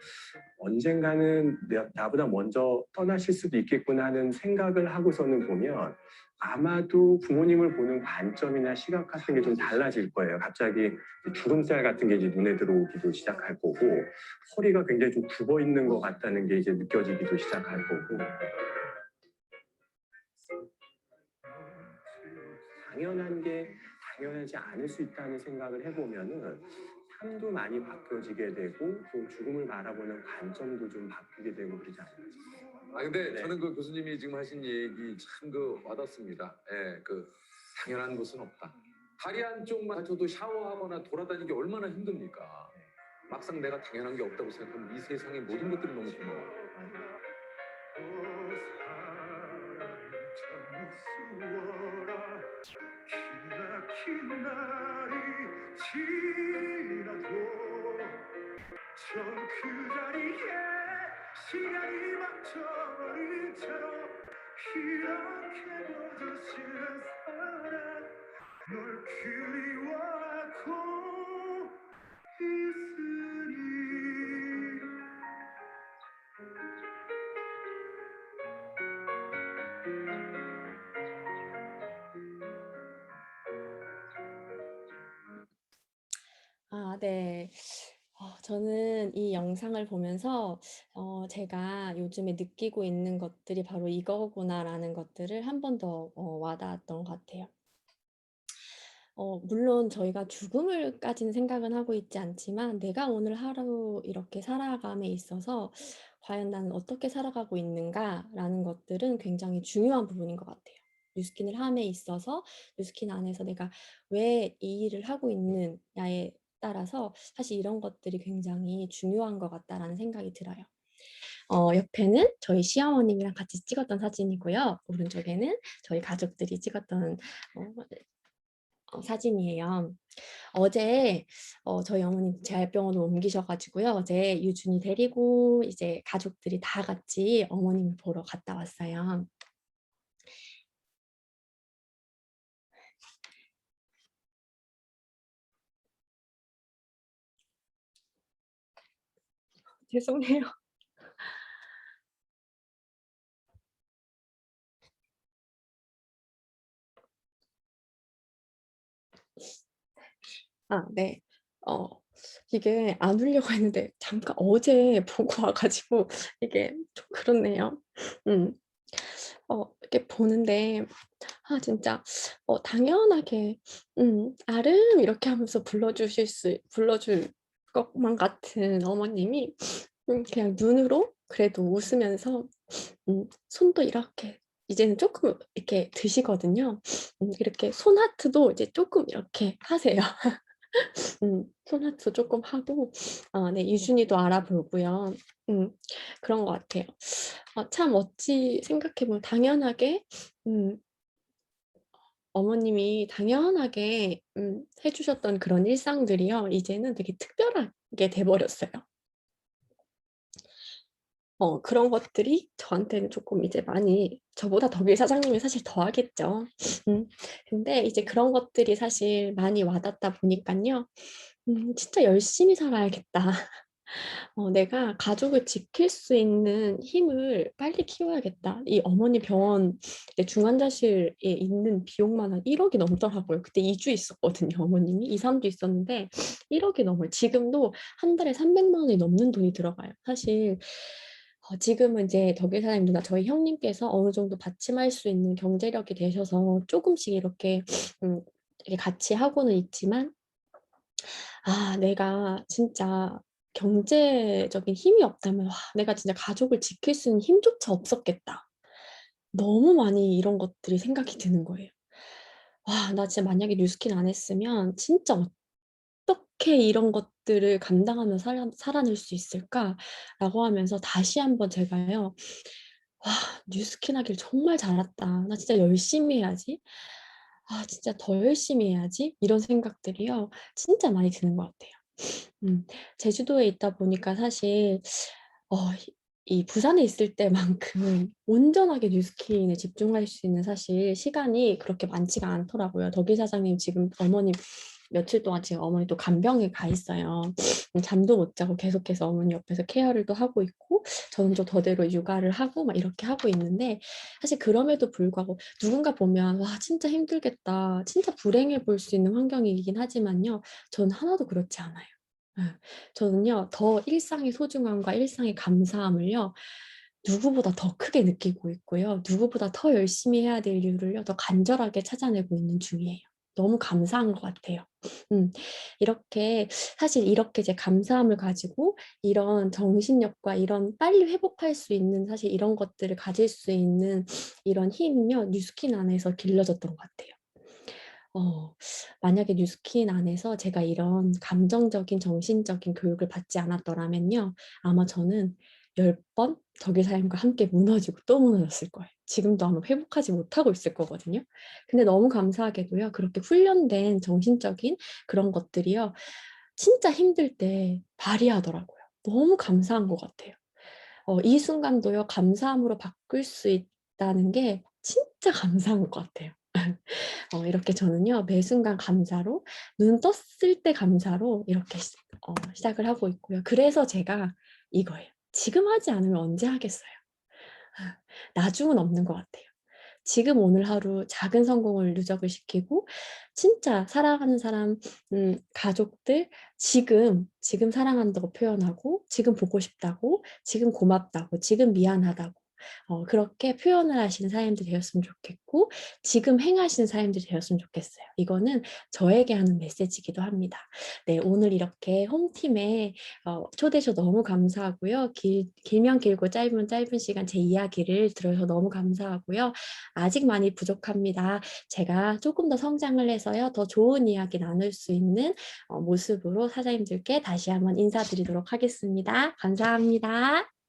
S3: 언젠가는 나보다 먼저 떠나실 수도 있겠구나 하는 생각을 하고서는 보면 아마도 부모님을 보는 관점이나 시각 같은 게 좀 달라질 거예요. 갑자기 주름살 같은 게 이제 눈에 들어오기도 시작할 거고 허리가 굉장히 좀 굽어 있는 것 같다는 게 이제 느껴지기도 시작할 거고 당연한 게 당연하지 않을 수 있다는 생각을 해보면은 삶도 많이 바뀌어지게 되고 또 죽음을 바라보는 관점도 좀 바뀌게 되고 그러지 않을까.
S1: 근데
S3: 네.
S1: 저는 그 교수님이 지금 하신 얘기 참 와닿습니다. 예, 당연한 것은 없다. 다리 한쪽만 다쳐도 샤워하거나 돌아다니기 얼마나 힘듭니까? 막상 내가 당연한 게 없다고 생각하면 이 세상의 모든 것들이 너무 고마워.
S3: 기나긴 날이 지나도
S2: 네. 저는 이 영상을 보면서 제가 요즘에 느끼고 있는 것들이 바로 이거구나라는 것들을 한 번 더 와닿았던 것 같아요. 물론 저희가 죽음을까지는 생각은 하고 있지 않지만 내가 오늘 하루 이렇게 살아감에 있어서 '과연 나는 어떻게 살아가고 있는가.'라는 것들은 굉장히 중요한 부분인 것 같아요. 뉴스킨을 함에 있어서 뉴스킨 안에서 내가 왜 이 일을 하고 있느냐에 따라서 사실 이런 것들이 굉장히 중요한 것 같다라는 생각이 들어요. 옆에는 저희 시어머님이랑 같이 찍었던 사진이고요. 오른쪽에는 저희 가족들이 찍었던 사진이에요. 어제 저희 어머님 재활병원으로 옮기셔 가지고요. 어제 유준이 데리고 이제 가족들이 다 같이 어머님을 보러 갔다 왔어요. 죄송해요. 네. 어 이게 안 울려고 했는데 잠깐 어제 보고 와 가지고 이게 좀 그렇네요. 음. 이렇게 보는데 진짜 당연하게 "아름." 이렇게 하면서 불러줄 것만 같은 어머님이 그냥 눈으로 그래도 웃으면서 손도 이렇게 이제는 쪼끔 이렇게 드시거든요. 이렇게 손 하트도 이제 쪼끔 이렇게 하세요. 손 하트 쪼끔 하고 네 유준이도 알아보고요. 음 그런 것 같아요. 참 어찌 생각해 보면 당연하게 음 어머님이 당연하게 해 주셨던 그런 일상들이요. 이제는 되게 특별하게 돼 버렸어요. 그런 것들이 저한테는 쪼끔 이제 많이 저보다 덕일 사장님이 사실 더 하겠죠. 음 근데 이제 그런 것들이 사실 많이 와 닿다 보니깐요. '진짜 열심히 살아야겠다.' '내가 가족을 지킬 수 있는 힘을 빨리 키워야겠다.' 이 어머니 병원 이제 중환자실에 있는 비용만 한 1 억이 넘더라고요. 그때 2주 있었거든요 어머님이. 2-3주 있었는데 1 억이 넘어요. 지금도 한 달에 300만 원이 넘는 돈이 들어가요. 사실 지금은 이제 덕일 사장님 누나 저희 형님께서 어느 정도 받침할 수 있는 경제력이 되셔서 쪼금씩 이렇게 이렇게 같이 하고는 있지만 내가 진짜 경제적인 힘이 없다면 '와 내가 진짜 가족을 지킬 수 있는 힘조차 없었겠다.' 너무 많이 이런 것들이 생각이 드는 거예요. '와 나 진짜 만약에 뉴스킨 안 했으면 진짜 어떻게 이런 것들을 감당하며 살아낼 수 있을까?'라고 하면서 다시 한번 제가요 '와 뉴스킨 하길 정말 잘했다. 나 진짜 열심히 해야지. 진짜 더 열심히 해야지.' 이런 생각들이요 진짜 많이 드는 것 같아요. 제주도에 있다 보니까 사실 이 부산에 있을 때만큼 온전하게 뉴스킨에 집중할 수 있는 사실 시간이 그렇게 많지가 않더라고요. 덕일 사장님 지금 어머님 며칠 동안 지금 어머니 또 간병에 가 있어요. 잠도 못 자고 계속해서 어머니 옆에서 케어를 또 하고 있고 저는 좀 저대로 육아를 하고 막 이렇게 하고 있는데 사실 그럼에도 불구하고 누군가 보면 '와 진짜 힘들겠다. 진짜 불행해 보일 수 있는 환경이긴 하지만요. 저는 하나도 그렇지 않아요. 예. 저는요 더 일상의 소중함과 일상의 감사함을요 누구보다 더 크게 느끼고 있고요. 누구보다 더 열심히 해야 될 이유를요 더 간절하게 찾아내고 있는 중이에요. 너무 감사한 것 같아요. 음. 이렇게 사실 이렇게 이제 감사함을 가지고 이런 정신력과 이런 빨리 회복할 수 있는 사실 이런 것들을 가질 수 있는 이런 힘은요 뉴스킨 안에서 길러졌던 것 같아요. 어 만약에 뉴스킨 안에서 제가 이런 감정적인 정신적인 교육을 받지 않았더라면요. 아마 저는 10번 덕일 사님과 함께 무너지고 또 무너졌을 거예요. 지금도 아마 회복하지 못하고 있을 거거든요. 근데 너무 감사하게도요. 그렇게 훈련된 정신적인 그런 것들이요. 진짜 힘들 때 발휘하더라고요. 너무 감사한 것 같아요. 이 순간도요. 감사함으로 바꿀 수 있다는 게 진짜 감사한 것 같아요. 이렇게 저는요 매 순간 감사로 눈 떴을 때 감사로 이렇게 시작을 하고 있고요. 그래서 제가 이거예요. 지금 하지 않으면 언제 하겠어요. 나중은 없는 것 같아요. 지금 오늘 하루 작은 성공을 누적을 시키고 진짜 사랑하는 사람, 가족들 지금 사랑한다고 표현하고 지금 보고 싶다고 지금 고맙다고 지금 미안하다고 그렇게 표현을 하시는 사람들이 되었으면 좋겠고 지금 행하시는 사람들이 되었으면 좋겠어요. 이거는 저에게 하는 메시지이기도 합니다. 네, 오늘 이렇게 홈팀에 초대해 주셔서 너무 감사하고요. 길면 길고 짧으면 짧은 시간 제 이야기를 들어서 너무 감사하고요. 아직 많이 부족합니다. 제가 조금 더 성장을 해서요. 더 좋은 이야기 나눌 수 있는 모습으로 사장님들께 다시 한번 인사드리도록 하겠습니다. 감사합니다.